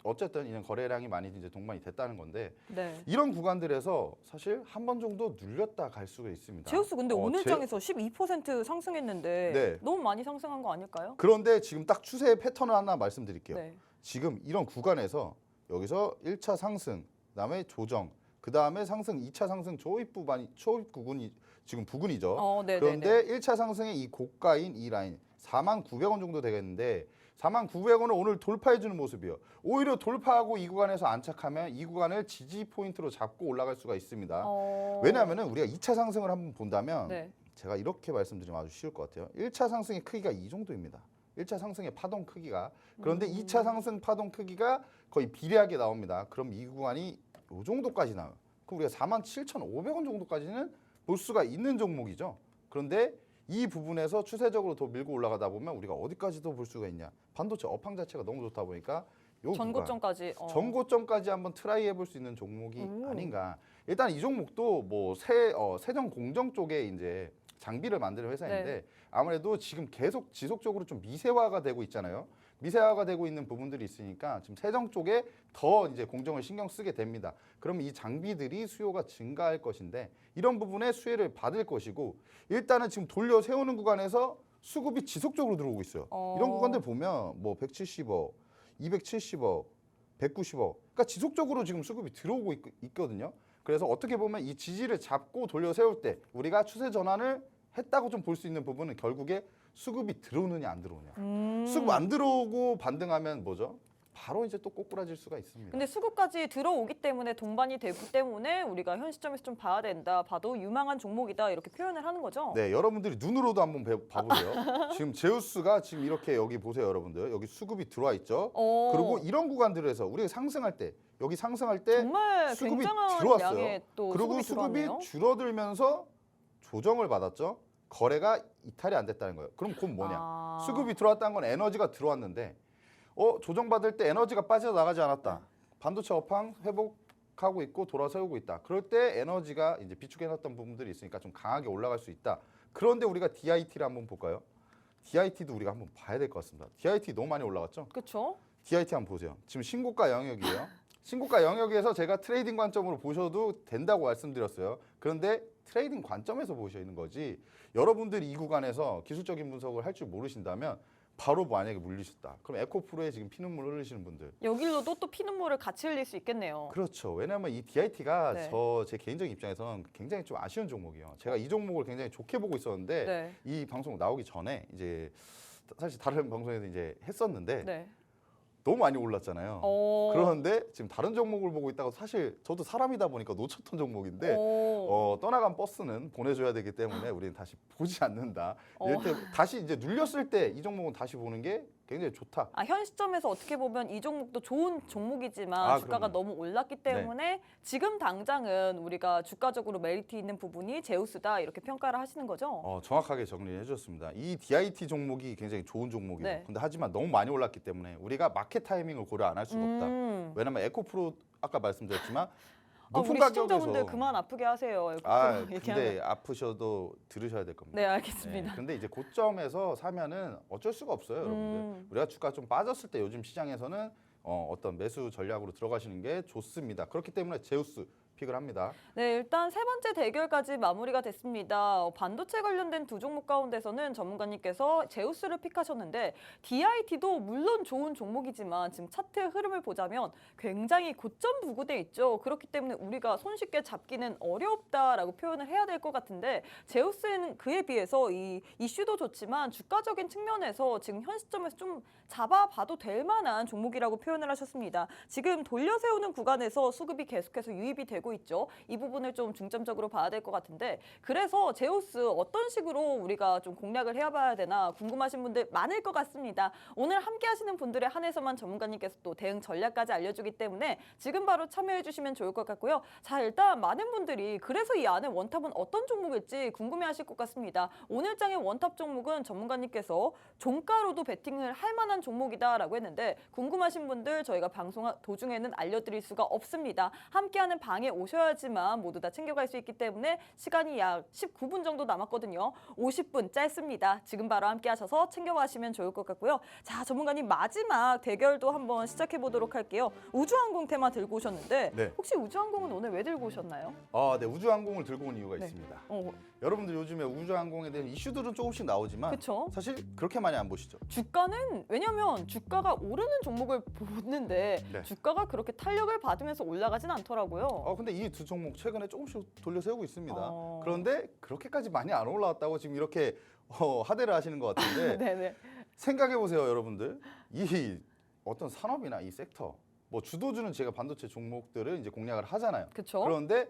어쨌든 이런 거래량이 많이 이제 동반이 됐다는 건데 네. 이런 구간들에서 사실 한 번 정도 눌렸다 갈 수가 있습니다. 제우스 근데 오늘 제- 장에서 12% 상승했는데 네. 너무 많이 상승한 거 아닐까요? 그런데 지금 딱 추세의 패턴을 하나 말씀드릴게요. 네. 지금 이런 구간에서 여기서 1차 상승, 그다음에 조정, 그다음에 상승, 2차 상승 초입 구간이 지금 부근이죠. 네네네. 그런데 1차 상승의 이 고가인 이 라인 49,900원 정도 되겠는데 49,900원을 오늘 돌파해 주는 모습이에요. 오히려 돌파하고 이 구간에서 안착하면 이 구간을 지지 포인트로 잡고 올라갈 수가 있습니다. 왜냐하면 우리가 2차 상승을 한번 본다면 네. 제가 이렇게 말씀드리면 아주 쉬울 것 같아요. 1차 상승의 크기가 이 정도입니다. 1차 상승의 파동 크기가. 그런데 2차 상승 파동 크기가 거의 비례하게 나옵니다. 그럼 이 구간이 이 정도까지 나와요. 그럼 우리가 47,500원 정도까지는 볼 수가 있는 종목이죠. 그런데 이 부분에서 추세적으로 더 밀고 올라가다 보면 우리가 어디까지 더 볼 수가 있냐. 반도체 업황 자체가 너무 좋다 보니까 요 구간, 전고점까지. 전고점까지 한번 트라이 해볼 수 있는 종목이 아닌가. 일단 이 종목도 뭐 세정 공정 쪽에 이제 장비를 만드는 회사인데 네. 아무래도 지금 계속 지속적으로 좀 미세화가 되고 있잖아요. 미세화가 되고 있는 부분들이 있으니까 지금 세정 쪽에 더 이제 공정을 신경 쓰게 됩니다. 그럼 이 장비들이 수요가 증가할 것인데 이런 부분에 수혜를 받을 것이고 일단은 지금 돌려 세우는 구간에서 수급이 지속적으로 들어오고 있어요. 이런 구간들 보면 뭐 170억, 270억, 190억. 그러니까 지속적으로 지금 수급이 들어오고 있거든요. 그래서 어떻게 보면 이 지지를 잡고 돌려 세울 때 우리가 추세 전환을 했다고 좀 볼 수 있는 부분은 결국에 수급이 들어오느냐 안 들어오냐. 수급 안 들어오고 반등하면 뭐죠? 바로 이제 또 꼬꾸라질 수가 있습니다. 근데 수급까지 들어오기 때문에 동반이 되기 때문에 우리가 현 시점에서 좀 봐야 된다. 봐도 유망한 종목이다. 이렇게 표현을 하는 거죠. 네, 여러분들이 눈으로도 한번 봐보세요. 지금 제우스가 지금 이렇게 여기 보세요, 여러분들. 여기 수급이 들어와 있죠. 그리고 이런 구간들에서 우리가 상승할 때, 여기 상승할 때 정말 수급이 굉장한 들어왔어요. 양의 또 그리고 수급이 들어왔네요. 줄어들면서 조정을 받았죠. 거래가 이탈이 안 됐다는 거예요. 그럼 그건 뭐냐? 수급이 들어왔다는 건 에너지가 들어왔는데 조정받을 때 에너지가 빠져나가지 않았다. 반도체 업황 회복하고 있고 돌아서고 있다. 그럴 때 에너지가 이제 비축해놨던 부분들이 있으니까 좀 강하게 올라갈 수 있다. 그런데 우리가 DIT를 한번 볼까요? DIT도 우리가 한번 봐야 될 것 같습니다. DIT 너무 많이 올라갔죠? 그렇죠. DIT 한번 보세요. 지금 신고가 영역이에요. 신고가 영역에서 제가 트레이딩 관점으로 보셔도 된다고 말씀드렸어요. 그런데 트레이딩 관점에서 보시는 거지 여러분들이 이 구간에서 기술적인 분석을 할 줄 모르신다면 바로 만약에 물리셨다. 그럼 에코프로에 지금 피눈물 흘리시는 분들. 여기로도 또 피눈물을 같이 흘릴 수 있겠네요. 그렇죠. 왜냐하면 이 DIT가 네. 제 개인적인 입장에서는 굉장히 좀 아쉬운 종목이에요. 제가 이 종목을 굉장히 좋게 보고 있었는데 네. 이 방송 나오기 전에 이제 사실 다른 방송에서 이제 했었는데 네. 너무 많이 올랐잖아요. 어. 그런데 지금 다른 종목을 보고 있다가 사실 저도 사람이다 보니까 놓쳤던 종목인데 떠나간 버스는 보내줘야 되기 때문에 우리는 다시 보지 않는다. 이럴 때 다시 이제 눌렸을 때 이 종목은 다시 보는 게 굉장히 좋다. 현 시점에서 어떻게 보면 이 종목도 좋은 종목이지만 아, 주가가 그럼요. 너무 올랐기 때문에 지금 당장은 우리가 주가적으로 메리트 있는 부분이 제우스다 이렇게 평가를 하시는 거죠? 정확하게 정리해 주셨습니다. 이 DIT 종목이 굉장히 좋은 종목이에요. 네. 근데 하지만 너무 많이 올랐기 때문에 우리가 마켓 타이밍을 고려 안 할 수가 없다. 왜냐면 에코프로 아까 말씀드렸지만 높은 우리 가격에서 시청자분들 그만 아프게 하세요. 근데 얘기하면. 아프셔도 들으셔야 될 겁니다. 네, 알겠습니다. 근데 이제 고점에서 사면은 어쩔 수가 없어요, 여러분들. 우리가 주가 좀 빠졌을 때 요즘 시장에서는 어떤 매수 전략으로 들어가시는 게 좋습니다. 그렇기 때문에 제우스 픽을 합니다. 네, 일단 세 번째 대결까지 마무리가 됐습니다. 반도체 관련된 두 종목 가운데서는 전문가님께서 제우스를 픽하셨는데 DIT도 물론 좋은 종목이지만 지금 차트 흐름을 보자면 굉장히 고점 부구돼 있죠. 그렇기 때문에 우리가 손쉽게 잡기는 어렵다라고 표현을 해야 될 것 같은데 제우스는 그에 비해서 이 이슈도 좋지만 주가적인 측면에서 지금 현 시점에서 좀 잡아봐도 될 만한 종목이라고 표현을 하셨습니다. 지금 돌려세우는 구간에서 수급이 계속해서 유입이 되고 있죠. 이 부분을 좀 중점적으로 봐야 될 것 같은데 그래서 제우스 어떤 식으로 우리가 좀 공략을 해봐야 되나 궁금하신 분들 많을 것 같습니다. 오늘 함께 하시는 분들에 한해서만 전문가님께서 또 대응 전략까지 알려주기 때문에 지금 바로 참여해 주시면 좋을 것 같고요. 자, 일단 많은 분들이 그래서 이 안에 원탑은 어떤 종목일지 궁금해하실 것 같습니다. 오늘 장의 원탑 종목은 전문가님께서 종가로도 베팅을 할 만한 종목이다라고 했는데 궁금하신 분들 저희가 방송 도중에는 알려드릴 수가 없습니다. 함께하는 방에 오셔야지만 모두 다 챙겨갈 수 있기 때문에 시간이 약 19분 정도 남았거든요. 50분 짧습니다. 지금 바로 함께 하셔서 챙겨가시면 좋을 것 같고요. 자, 전문가님 마지막 대결도 한번 시작해 보도록 할게요. 우주항공 테마 들고 오셨는데 네. 혹시 우주항공은 오늘 왜 들고 오셨나요? 네, 우주항공을 들고 온 이유가 네. 있습니다. 어, 여러분들 요즘에 우주항공에 대한 이슈들은 조금씩 나오지만 그쵸? 사실 그렇게 많이 안 보시죠. 주가는 왜냐면 주가가 오르는 종목을 보는데 네. 주가가 그렇게 탄력을 받으면서 올라가진 않더라고요. 근데 이 두 종목 최근에 조금씩 돌려세우고 있습니다. 어. 그런데 그렇게까지 많이 안 올라왔다고 지금 이렇게 하대를 하시는 것 같은데 네네. 생각해 보세요, 여러분들. 이 어떤 산업이나 이 섹터, 뭐 주도주는 제가 반도체 종목들을 이제 공략을 하잖아요. 그쵸? 그런데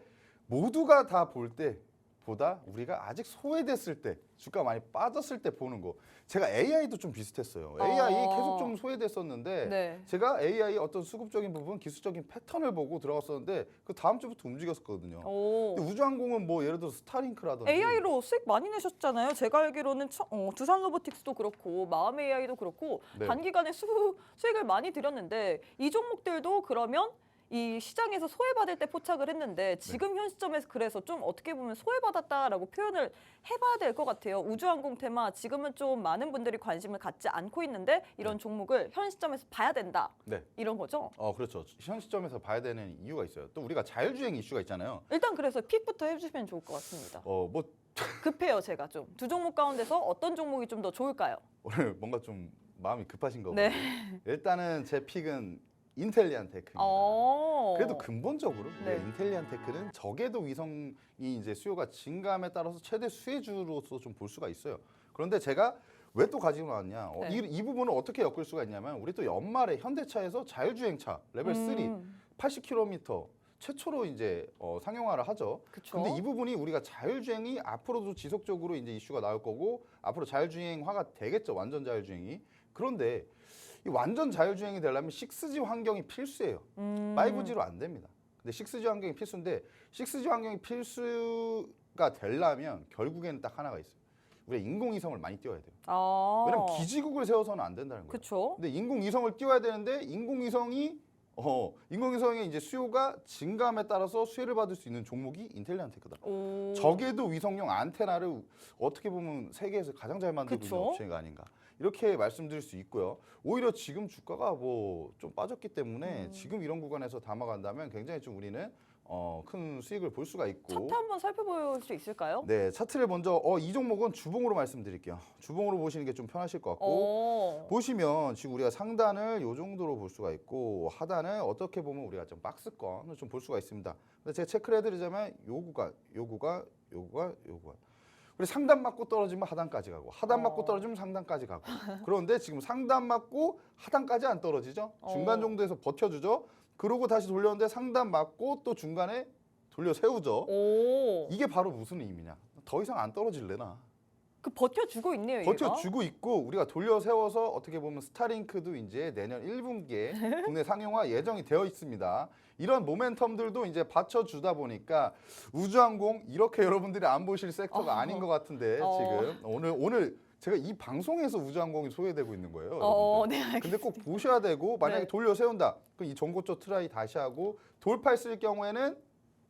모두가 다 볼 때보다 우리가 아직 소외됐을 때, 주가 많이 빠졌을 때 보는 거. 제가 AI도 좀 비슷했어요. AI 계속 좀 소외됐었는데 네. 제가 AI 어떤 수급적인 부분, 기술적인 패턴을 보고 들어갔었는데 그 다음 주부터 움직였었거든요. 오. 근데 우주항공은 뭐 예를 들어 스타링크라든지 AI로 수익 많이 내셨잖아요. 제가 알기로는 두산 로보틱스도 그렇고 마음 AI도 그렇고 네. 단기간에 수익을 많이 들였는데 이 종목들도 그러면 이 시장에서 소외받을 때 포착을 했는데 지금 현 시점에서 그래서 좀 어떻게 보면 소외받았다라고 표현을 해봐야 될 것 같아요. 우주항공 테마 지금은 좀 많은 분들이 관심을 갖지 않고 있는데 이런 종목을 현 시점에서 봐야 된다. 네. 이런 거죠. 그렇죠. 현 시점에서 봐야 되는 이유가 있어요. 또 우리가 자율주행 이슈가 있잖아요. 일단 그래서 픽부터 해주시면 좋을 것 같습니다. 뭐 급해요, 제가 좀. 두 종목 가운데서 어떤 종목이 좀 더 좋을까요? 오늘 뭔가 좀 마음이 급하신 거고. 네. 일단은 제 픽은 인텔리안 테크입니다. 그래도 근본적으로 네. 인텔리안 테크는 저궤도 위성이 이제 수요가 증감에 따라서 최대 수혜주로서 좀 볼 수가 있어요. 그런데 제가 왜 또 가지고 나왔냐? 네. 이 부분을 어떻게 엮을 수가 있냐면 우리 또 연말에 현대차에서 자율주행차 레벨 3 80km 최초로 이제 상용화를 하죠. 그쵸. 근데 이 부분이 우리가 자율주행이 앞으로도 지속적으로 이제 이슈가 나올 거고 앞으로 자율주행화가 되겠죠. 완전 자율주행이. 그런데 이 완전 자율주행이 되려면 6G 환경이 필수예요. 5G로 안 됩니다. 근데 6G 환경이 필수인데 6G 환경이 필수가 되려면 결국에는 딱 하나가 있어요. 우리가 인공위성을 많이 띄워야 돼요. 왜냐면 기지국을 세워서는 안 된다는 거예요. 그렇죠. 근데 인공위성을 띄워야 되는데 인공위성이 인공위성의 이제 수요가 증가함에 따라서 수혜를 받을 수 있는 종목이 인텔리안테크다. 오. 적에도 위성용 안테나를 어떻게 보면 세계에서 가장 잘 만들고 그쵸? 있는 업체가 아닌가. 이렇게 말씀드릴 수 있고요. 오히려 지금 주가가 뭐 좀 빠졌기 때문에 지금 이런 구간에서 담아간다면 굉장히 좀 우리는 큰 수익을 볼 수가 있고. 차트 한번 살펴볼 수 있을까요? 네, 차트를 먼저 이 종목은 주봉으로 말씀드릴게요. 주봉으로 보시는 게 좀 편하실 것 같고 보시면 지금 우리가 상단을 이 정도로 볼 수가 있고 하단을 어떻게 보면 우리가 좀 박스권을 좀 볼 수가 있습니다. 근데 제가 체크를 해드리자면 요 구간. 우리 상단 맞고 떨어지면 하단까지 가고 하단 맞고 떨어지면 상단까지 가고 그런데 지금 상단 맞고 하단까지 안 떨어지죠? 중간 정도에서 버텨주죠? 그러고 다시 돌렸는데 상단 맞고 또 중간에 돌려 세우죠? 오. 이게 바로 무슨 의미냐? 더 이상 안 떨어질래나? 그 버텨주고 있네요, 얘가. 버텨주고 있고 우리가 돌려 세워서 어떻게 보면 스타링크도 이제 내년 1분기에 국내 상용화 예정이 되어 있습니다. 이런 모멘텀들도 이제 받쳐주다 보니까 우주항공 이렇게 여러분들이 안 보실 섹터가 아닌 것 같은데 지금 오늘 제가 이 방송에서 우주항공이 소외되고 있는 거예요. 여러분들. 네, 알겠습니다. 근데 꼭 보셔야 되고 만약에 네. 돌려 세운다. 그럼 이 전고점 트라이 다시 하고 돌파했을 경우에는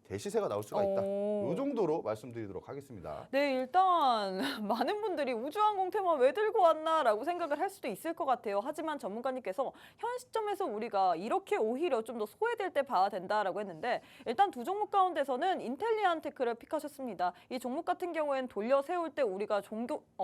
대시세가 나올 수가 있다. 이 정도로 말씀드리도록 하겠습니다. 네, 일단 많은 분들이 우주항공 테마 왜 들고 왔나라고 생각을 할 수도 있을 것 같아요. 하지만 전문가님께서 현 시점에서 우리가 이렇게 오히려 좀 더 소외될 때 봐야 된다라고 했는데 일단 두 종목 가운데서는 인텔리안테크를 픽하셨습니다. 이 종목 같은 경우에는 돌려 세울 때 우리가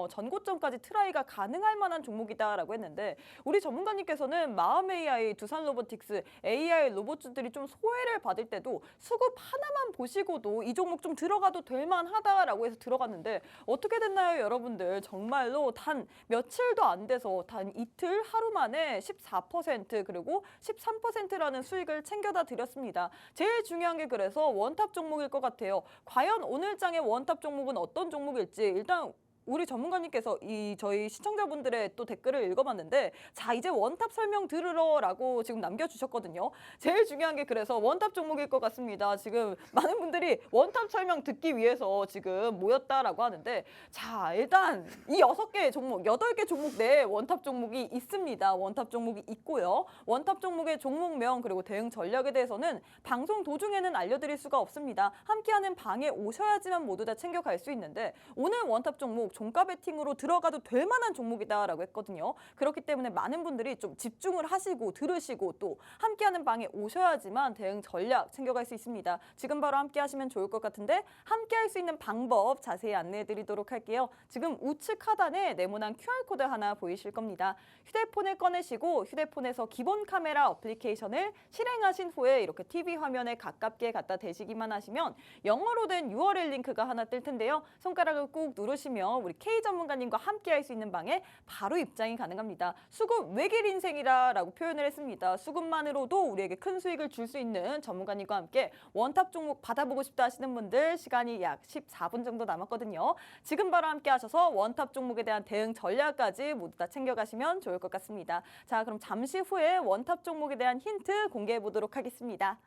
전고점까지 트라이가 가능할 만한 종목이다라고 했는데 우리 전문가님께서는 마음 AI, 두산 로보틱스, AI 로봇주들이 좀 소외를 받을 때도 수급 하나만 보시고도 이 종목 좀 들어가도 될 만하다라고 해서 들어갔는데 어떻게 됐나요, 여러분들? 정말로 단 며칠도 안 돼서 단 이틀 하루 만에 14% 그리고 13%라는 수익을 챙겨다 드렸습니다. 제일 중요한 게 그래서 원탑 종목일 것 같아요. 과연 오늘 장의 원탑 종목은 어떤 종목일지 일단 우리 전문가님께서 저희 시청자분들의 또 댓글을 읽어봤는데 자 이제 원탑 설명 들으러라고 지금 남겨주셨거든요. 제일 중요한 게 그래서 원탑 종목일 것 같습니다. 지금 많은 분들이 원탑 설명 듣기 위해서 지금 모였다라고 하는데 자 일단 이 6개 종목, 8개 종목 내에 원탑 종목이 있습니다. 원탑 종목이 있고요. 원탑 종목의 종목명 그리고 대응 전략에 대해서는 방송 도중에는 알려드릴 수가 없습니다. 함께하는 방에 오셔야지만 모두 다 챙겨갈 수 있는데 오늘 원탑 종목 종가 베팅으로 들어가도 될 만한 종목이다라고 했거든요. 그렇기 때문에 많은 분들이 좀 집중을 하시고 들으시고 또 함께하는 방에 오셔야지만 대응 전략 챙겨갈 수 있습니다. 지금 바로 함께하시면 좋을 것 같은데 함께할 수 있는 방법 자세히 안내해드리도록 할게요. 지금 우측 하단에 네모난 QR코드 하나 보이실 겁니다. 휴대폰을 꺼내시고 휴대폰에서 기본 카메라 어플리케이션을 실행하신 후에 이렇게 TV 화면에 가깝게 갖다 대시기만 하시면 영어로 된 URL 링크가 하나 뜰 텐데요. 손가락을 꾹 누르시면 우리 K 전문가님과 함께 할 수 있는 방에 바로 입장이 가능합니다. 수급 외길 인생이라고 표현을 했습니다. 수급만으로도 우리에게 큰 수익을 줄 수 있는 전문가님과 함께 원탑 종목 받아보고 싶다 하시는 분들 시간이 약 14분 정도 남았거든요. 지금 바로 함께 하셔서 원탑 종목에 대한 대응 전략까지 모두 다 챙겨가시면 좋을 것 같습니다. 자, 그럼 잠시 후에 원탑 종목에 대한 힌트 공개해 보도록 하겠습니다.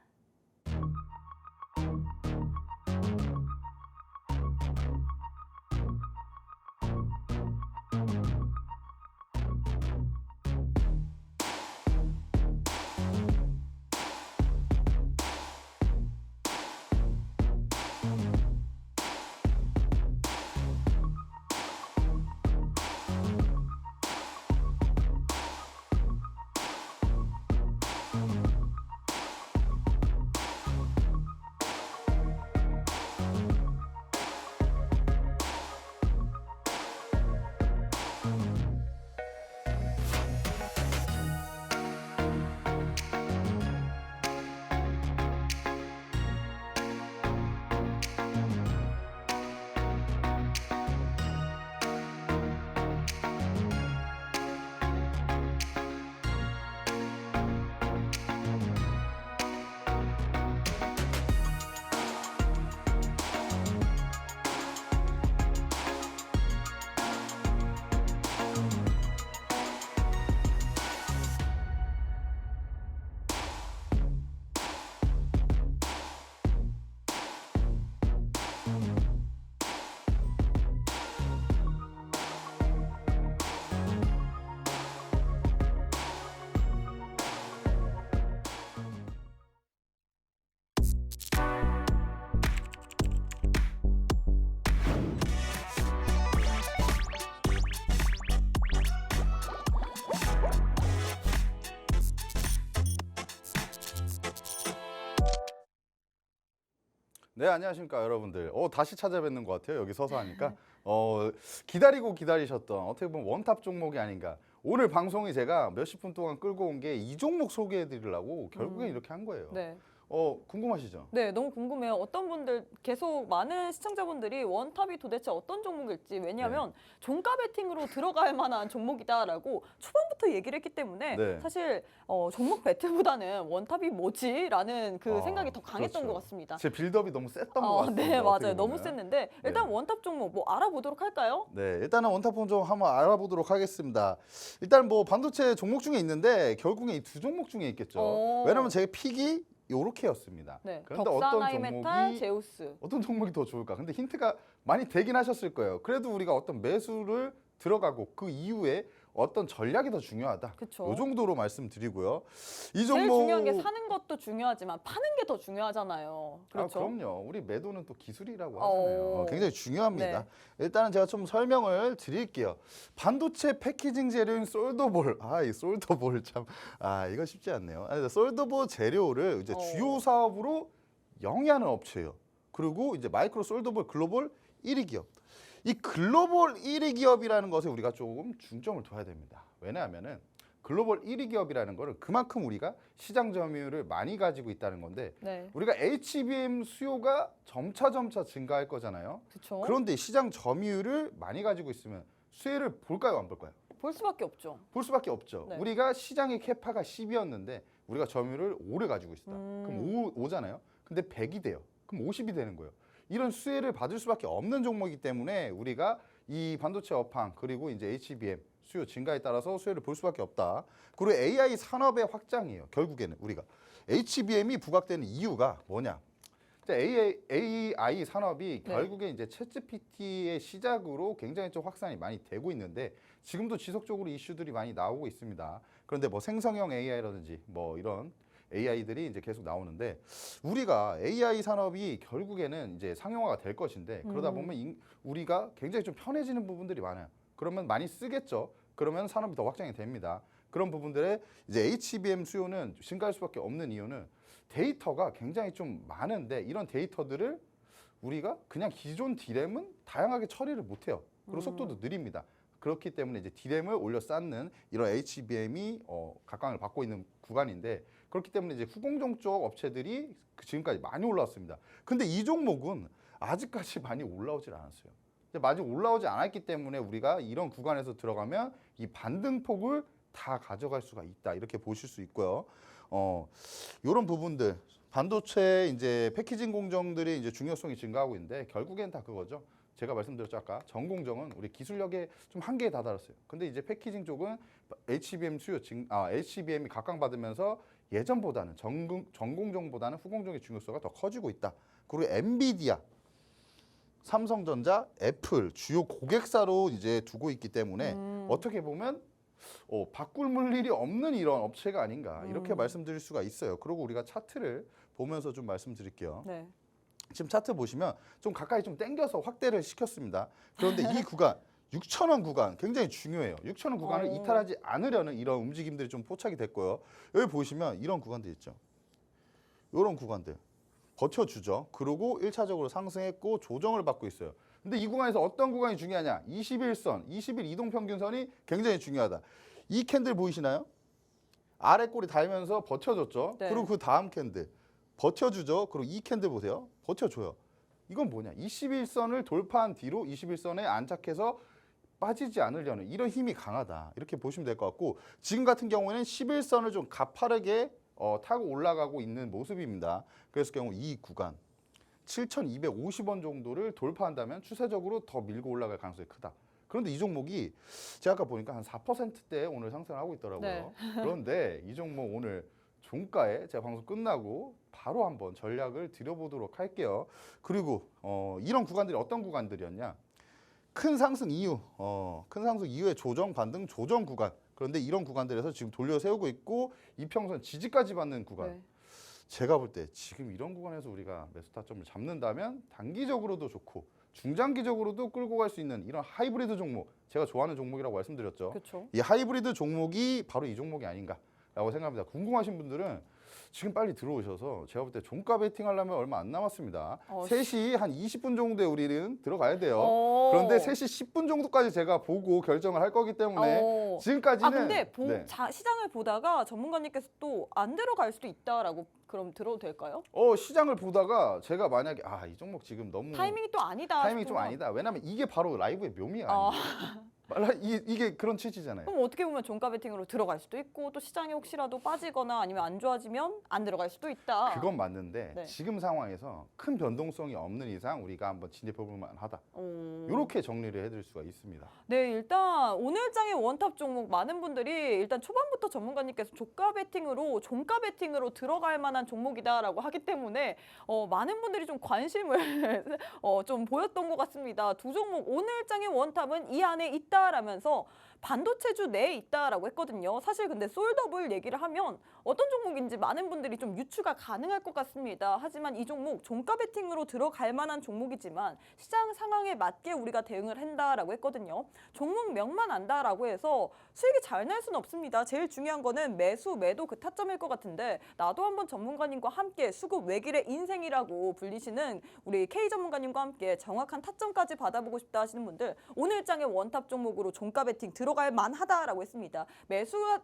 네, 안녕하십니까 여러분들. 다시 찾아뵙는 것 같아요. 여기 서서 하니까. 기다리고 기다리셨던 어떻게 보면 원탑 종목이 아닌가. 오늘 방송이 제가 몇십 분 동안 끌고 온 게 이 종목 소개해 드리려고 결국엔 이렇게 한 거예요. 네. 궁금하시죠? 네, 너무 궁금해요. 어떤 분들 계속 많은 시청자분들이 원탑이 도대체 어떤 종목일지 왜냐하면 종가 베팅으로 들어갈 만한 종목이다라고 초반부터 얘기를 했기 때문에 네. 사실 종목 배틀보다는 원탑이 뭐지라는 그 생각이 더 강했던 그렇죠. 것 같습니다. 제 빌드업이 너무 셌던 것 같습니다. 네, 어떻게 맞아요. 너무 보면. 셌는데 일단 원탑 종목 뭐 알아보도록 할까요? 네, 일단은 원탑 좀 한번 알아보도록 하겠습니다. 일단 뭐 반도체 종목 중에 있는데 결국엔 이 두 종목 중에 있겠죠. 왜냐면 제 픽이 요렇게였습니다. 네, 그런데 덕산 하이메탈, 제우스. 어떤 종목이 더 좋을까? 근데 힌트가 많이 되긴 하셨을 거예요. 그래도 우리가 어떤 매수를 들어가고 그 이후에 어떤 전략이 더 중요하다. 그쵸. 이 정도로 말씀드리고요. 이 제일 종목 중요한 게 사는 것도 중요하지만 파는 게 더 중요하잖아요. 그렇죠? 그럼요. 우리 매도는 또 기술이라고 하잖아요. 굉장히 중요합니다. 네. 일단은 제가 좀 설명을 드릴게요. 반도체 패키징 재료인 솔더볼. 이 솔더볼 참. 이거 쉽지 않네요. 솔더볼 재료를 이제 주요 사업으로 영위하는 업체예요. 그리고 이제 마이크로 솔더볼 글로벌 1위 기업. 이 글로벌 1위 기업이라는 것에 우리가 조금 중점을 둬야 됩니다. 왜냐하면은 글로벌 1위 기업이라는 거는 그만큼 우리가 시장 점유율을 많이 가지고 있다는 건데 네. 우리가 HBM 수요가 점차 증가할 거잖아요. 그쵸. 그런데 시장 점유율을 많이 가지고 있으면 수혜를 볼까요, 안 볼까요? 볼 수밖에 없죠. 볼 수밖에 없죠. 네. 우리가 시장의 캐파가 10이었는데 우리가 점유율을 5를 가지고 있다. 그럼 5잖아요. 근데 100이 돼요. 그럼 50이 되는 거예요. 이런 수혜를 받을 수밖에 없는 종목이기 때문에 우리가 이 반도체 업황 그리고 이제 HBM 수요 증가에 따라서 수혜를 볼 수밖에 없다. 그리고 AI 산업의 확장이에요. 결국에는 우리가 HBM이 부각되는 이유가 뭐냐? AI 산업이 결국에 이제 챗GPT의 시작으로 굉장히 좀 확산이 많이 되고 있는데 지금도 지속적으로 이슈들이 많이 나오고 있습니다. 그런데 뭐 생성형 AI라든지 뭐 이런 AI들이 이제 계속 나오는데 우리가 AI 산업이 결국에는 이제 상용화가 될 것인데 그러다 보면 우리가 굉장히 좀 편해지는 부분들이 많아요. 그러면 많이 쓰겠죠. 그러면 산업이 더 확장이 됩니다. 그런 부분들의 이제 HBM 수요는 증가할 수밖에 없는 이유는 데이터가 굉장히 좀 많은데 이런 데이터들을 우리가 그냥 기존 D램은 다양하게 처리를 못해요. 그리고 속도도 느립니다. 그렇기 때문에 이제 D램을 올려 쌓는 이런 HBM이 각광을 받고 있는 구간인데 그렇기 때문에 이제 후공정 쪽 업체들이 지금까지 많이 올라왔습니다. 근데 이 종목은 아직까지 많이 올라오질 않았어요. 많이 올라오지 않았기 때문에 우리가 이런 구간에서 들어가면 이 반등폭을 다 가져갈 수가 있다. 이렇게 보실 수 있고요. 이런 부분들 반도체 이제 패키징 공정들이 이제 중요성이 증가하고 있는데 결국엔 다 그거죠. 제가 말씀드렸죠 아까 전공정은 우리 기술력의 좀 한계에 다다랐어요. 근데 이제 패키징 쪽은 HBM HBM이 각광받으면서 예전보다는 전공정보다는 후공정의 중요성이 더 커지고 있다. 그리고 엔비디아, 삼성전자, 애플 주요 고객사로 이제 두고 있기 때문에 어떻게 보면 바꿀 물일이 없는 이런 업체가 아닌가 이렇게 말씀드릴 수가 있어요. 그리고 우리가 차트를 보면서 좀 말씀드릴게요. 네. 지금 차트 보시면 좀 가까이 좀 당겨서 확대를 시켰습니다. 그런데 이 구간 6,000원 구간 굉장히 중요해요. 6,000원 구간을 이탈하지 않으려는 이런 움직임들이 좀 포착이 됐고요. 여기 보시면 이런 구간들 있죠. 이런 구간들 버텨주죠. 그리고 1차적으로 상승했고 조정을 받고 있어요. 근데 이 구간에서 어떤 구간이 중요하냐? 21선, 20일 이동평균선이 굉장히 중요하다. 이 캔들 보이시나요? 아래 꼬리 달면서 버텨줬죠. 네. 그리고 그 다음 캔들 버텨주죠. 그리고 이 캔들 보세요. 버텨줘요. 이건 뭐냐? 21선을 돌파한 뒤로 21선에 안착해서 빠지지 않으려는 이런 힘이 강하다. 이렇게 보시면 될 것 같고 지금 같은 경우에는 11선을 좀 가파르게 타고 올라가고 있는 모습입니다. 그래서 경우 이 구간 7,250원 정도를 돌파한다면 추세적으로 더 밀고 올라갈 가능성이 크다. 그런데 이 종목이 제가 아까 보니까 한 4%대 오늘 상승을 하고 있더라고요. 네. 그런데 이 종목 오늘 종가에 제가 방송 끝나고 바로 한번 전략을 드려보도록 할게요. 그리고 이런 구간들이 어떤 구간들이었냐? 큰 상승 이후의 조정, 반등, 조정 구간. 그런데 이런 구간들에서 지금 돌려 세우고 있고 이평선 지지까지 받는 구간. 네. 제가 볼 때 지금 이런 구간에서 우리가 매수 타점을 잡는다면 단기적으로도 좋고 중장기적으로도 끌고 갈 수 있는 이런 하이브리드 종목, 제가 좋아하는 종목이라고 말씀드렸죠. 그렇죠. 이 하이브리드 종목이 바로 이 종목이 아닌가라고 생각합니다. 궁금하신 분들은 지금 빨리 들어오셔서 제가 볼 때 종가 베팅 하려면 얼마 안 남았습니다. 어, 3시 한 20분 정도에 우리는 들어가야 돼요. 어. 그런데 3시 10분 정도까지 제가 보고 결정을 할 거기 때문에 어. 지금까지는 근데 네. 시장을 보다가 전문가님께서 또 안 들어갈 수도 있다라고 그럼 들어도 될까요? 시장을 보다가 제가 만약에 이 종목 지금 너무 타이밍이 또 아니다. 타이밍이 좀 싶으면. 아니다. 왜냐면 이게 바로 라이브의 묘미가 아. 아니에요. 이게 그런 취지잖아요. 그럼 어떻게 보면 종가 베팅으로 들어갈 수도 있고 또 시장이 혹시라도 빠지거나 아니면 안 좋아지면 안 들어갈 수도 있다. 그건 맞는데 네. 지금 상황에서 큰 변동성이 없는 이상 우리가 한번 진입해볼 만하다. 오. 이렇게 정리를 해드릴 수가 있습니다. 네, 일단 오늘장의 원탑 종목 많은 분들이 일단 초반부터 전문가님께서 종가 베팅으로 들어갈 만한 종목이다라고 하기 때문에 많은 분들이 좀 관심을 좀 보였던 것 같습니다. 두 종목 오늘장의 원탑은 이 안에 있다라면서 반도체주 내에 있다라고 했거든요. 사실 근데 솔더블 얘기를 하면 어떤 종목인지 많은 분들이 좀 유추가 가능할 것 같습니다. 하지만 이 종목 종가 베팅으로 들어갈 만한 종목이지만 시장 상황에 맞게 우리가 대응을 한다라고 했거든요. 종목명만 안다라고 해서 수익이 잘 날 수는 없습니다. 제일 중요한 거는 매수, 매도 그 타점일 것 같은데 나도 한번 전문가님과 함께 수급 외길의 인생이라고 불리시는 우리 K 전문가님과 함께 정확한 타점까지 받아보고 싶다 하시는 분들 오늘장의 원탑 종목으로 종가 베팅 들어갈 만하다라고 했습니다.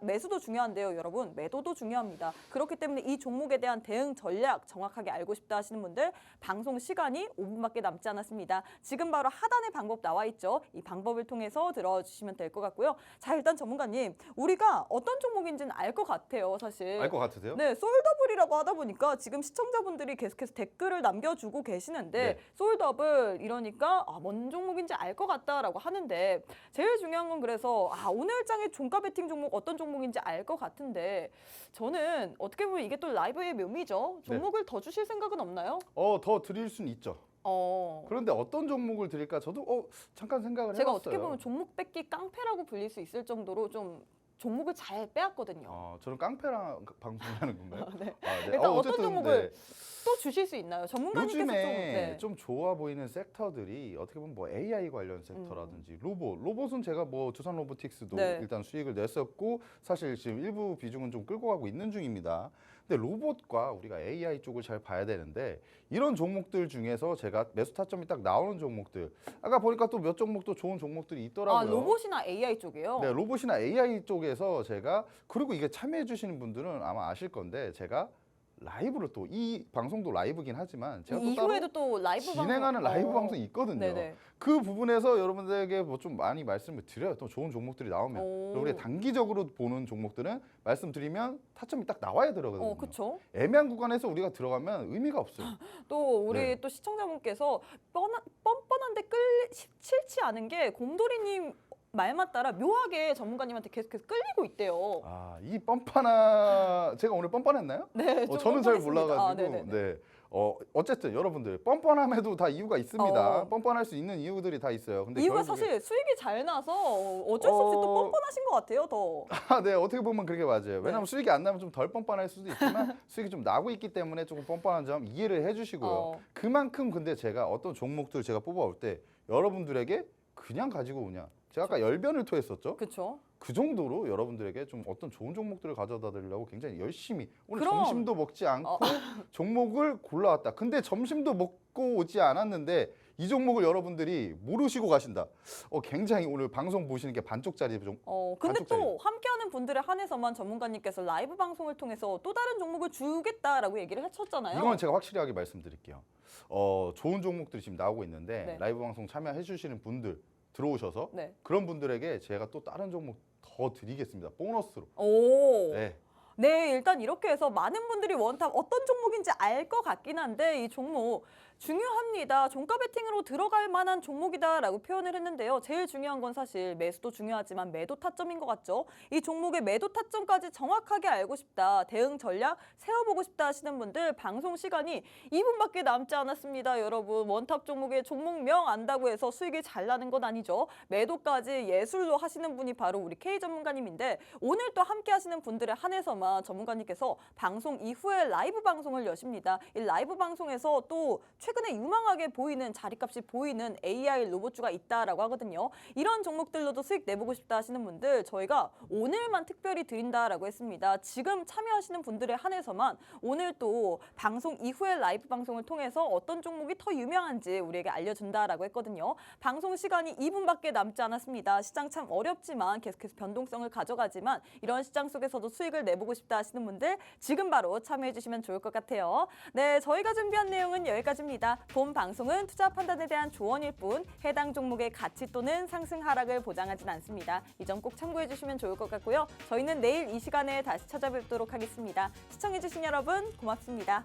매수도 중요한데요, 여러분. 매도도 중요합니다. 그렇기 때문에 이 종목에 대한 대응 전략 정확하게 알고 싶다 하시는 분들 방송 시간이 5분밖에 남지 않았습니다. 지금 바로 하단에 방법 나와 있죠. 이 방법을 통해서 들어주시면 될 것 같고요. 자, 일단 전문가님, 우리가 어떤 종목인지는 알 것 같아요, 사실. 알 것 같으세요? 네, 솔더블이라고 하다 보니까 지금 시청자분들이 계속해서 댓글을 남겨주고 계시는데 네. 솔더블 이러니까 뭔 종목인지 알 것 같다라고 하는데 제일 중요한 건 그래서 오늘장의 종가 베팅 종목 어떤 종목인지 알 것 같은데 저는 어떻게 보면 이게 또 라이브의 묘미죠. 종목을 더 주실 생각은 없나요? 더 드릴 수는 있죠. 그런데 어떤 종목을 드릴까 저도 잠깐 생각을 제가 해봤어요. 어떻게 보면 종목 뺏기 깡패라고 불릴 수 있을 정도로 좀 종목을 잘 빼왔거든요. 저는 깡패랑 방송하는 건가요? 네. 네. 일단 어떤 어쨌든, 종목을 또 주실 수 있나요? 전문가님께서 요즘에 좀 좋아 보이는 섹터들이 어떻게 보면 뭐 AI 관련 섹터라든지 로봇은 제가 뭐 두산 로보틱스도 네. 일단 수익을 냈었고 사실 지금 일부 비중은 좀 끌고 가고 있는 중입니다. 근데 로봇과 우리가 AI 쪽을 잘 봐야 되는데 이런 종목들 중에서 제가 매수 타점이 딱 나오는 종목들 아까 보니까 또 몇 종목도 좋은 종목들이 있더라고요. 로봇이나 AI 쪽이요? 네, 로봇이나 AI 쪽에서 제가 그리고 이게 참여해 주시는 분들은 아마 아실 건데 제가 라이브를 또 이 방송도 라이브긴 하지만 제가 또 이후에도 따로 또 라이브 진행하는 라이브 방송이 있거든요. 네네. 그 부분에서 여러분들에게 뭐 좀 많이 말씀을 드려요. 또 좋은 종목들이 나오면 오. 우리 단기적으로 보는 종목들은 말씀드리면 타점이 딱 나와야 들어가거든요. 그렇죠. 애매한 구간에서 우리가 들어가면 의미가 없어요. 또 우리 네. 또 시청자분께서 뻔뻔한데 싫지 않은 게 곰돌이님 말만 따라 묘하게 전문가님한테 계속해서 끌리고 있대요. 이 뻔뻔한 제가 오늘 뻔뻔했나요? 네, 좀 저는 잘 뻔뻔했습니다. 몰라가지고 네네네. 네. 어쨌든 여러분들 뻔뻔함에도 다 이유가 있습니다. 어. 뻔뻔할 수 있는 이유들이 다 있어요. 근데 이유가 결국에- 사실 수익이 잘 나서 어쩔 수 없이 또 뻔뻔하신 것 같아요, 더. 네, 어떻게 보면 그렇게 맞아요. 왜냐하면 네. 수익이 안 나면 좀 덜 뻔뻔할 수도 있지만 수익이 좀 나고 있기 때문에 조금 뻔뻔한 점 이해를 해주시고요. 그만큼 근데 제가 어떤 종목들을 제가 뽑아올 때 여러분들에게 그냥 가지고 오냐. 제가 아까 열변을 토했었죠. 그렇죠. 그 정도로 여러분들에게 좀 어떤 좋은 종목들을 가져다 드리려고 굉장히 열심히 오늘 그럼. 점심도 먹지 않고 종목을 골라왔다. 근데 점심도 먹고 오지 않았는데 이 종목을 여러분들이 모르시고 가신다. 굉장히 오늘 방송 보시는 게 반쪽짜리 좀. 근데 반쪽짜리. 또 함께하는 분들에 한해서만 전문가님께서 라이브 방송을 통해서 또 다른 종목을 주겠다라고 얘기를 하셨잖아요. 이건 제가 확실하게 말씀드릴게요. 좋은 종목들이 지금 나오고 있는데 네. 라이브 방송 참여해 주시는 분들 들어오셔서 네. 그런 분들에게 제가 또 다른 종목 더 드리겠습니다. 보너스로. 오. 네. 네, 일단 이렇게 해서 많은 분들이 원탑 어떤 종목인지 알 것 같긴 한데 이 종목 중요합니다. 종가 베팅으로 들어갈 만한 종목이다라고 표현을 했는데요. 제일 중요한 건 사실 매수도 중요하지만 매도 타점인 것 같죠. 이 종목의 매도 타점까지 정확하게 알고 싶다. 대응 전략 세워보고 싶다 하시는 분들 방송 시간이 2분밖에 남지 않았습니다. 여러분 원탑 종목의 종목명 안다고 해서 수익이 잘 나는 건 아니죠. 매도까지 예술로 하시는 분이 바로 우리 K 전문가님인데 오늘 또 함께 하시는 분들에 한해서만 전문가님께서 방송 이후에 라이브 방송을 여십니다. 이 라이브 방송에서 또 최근에 유망하게 보이는 자리값이 보이는 AI 로봇주가 있다라고 하거든요. 이런 종목들로도 수익 내보고 싶다 하시는 분들 저희가 오늘만 특별히 드린다라고 했습니다. 지금 참여하시는 분들에 한해서만 오늘 또 방송 이후에 라이브 방송을 통해서 어떤 종목이 더 유명한지 우리에게 알려준다라고 했거든요. 방송 시간이 2분밖에 남지 않았습니다. 시장 참 어렵지만 계속해서 변동성을 가져가지만 이런 시장 속에서도 수익을 내보고 싶다 하시는 분들 지금 바로 참여해 주시면 좋을 것 같아요. 네, 저희가 준비한 내용은 여기까지입니다. 본 방송은 투자 판단에 대한 조언일 뿐 해당 종목의 가치 또는 상승 하락을 보장하진 않습니다. 이 점 꼭 참고해 주시면 좋을 것 같고요. 저희는 내일 이 시간에 다시 찾아뵙도록 하겠습니다. 시청해 주신 여러분 고맙습니다.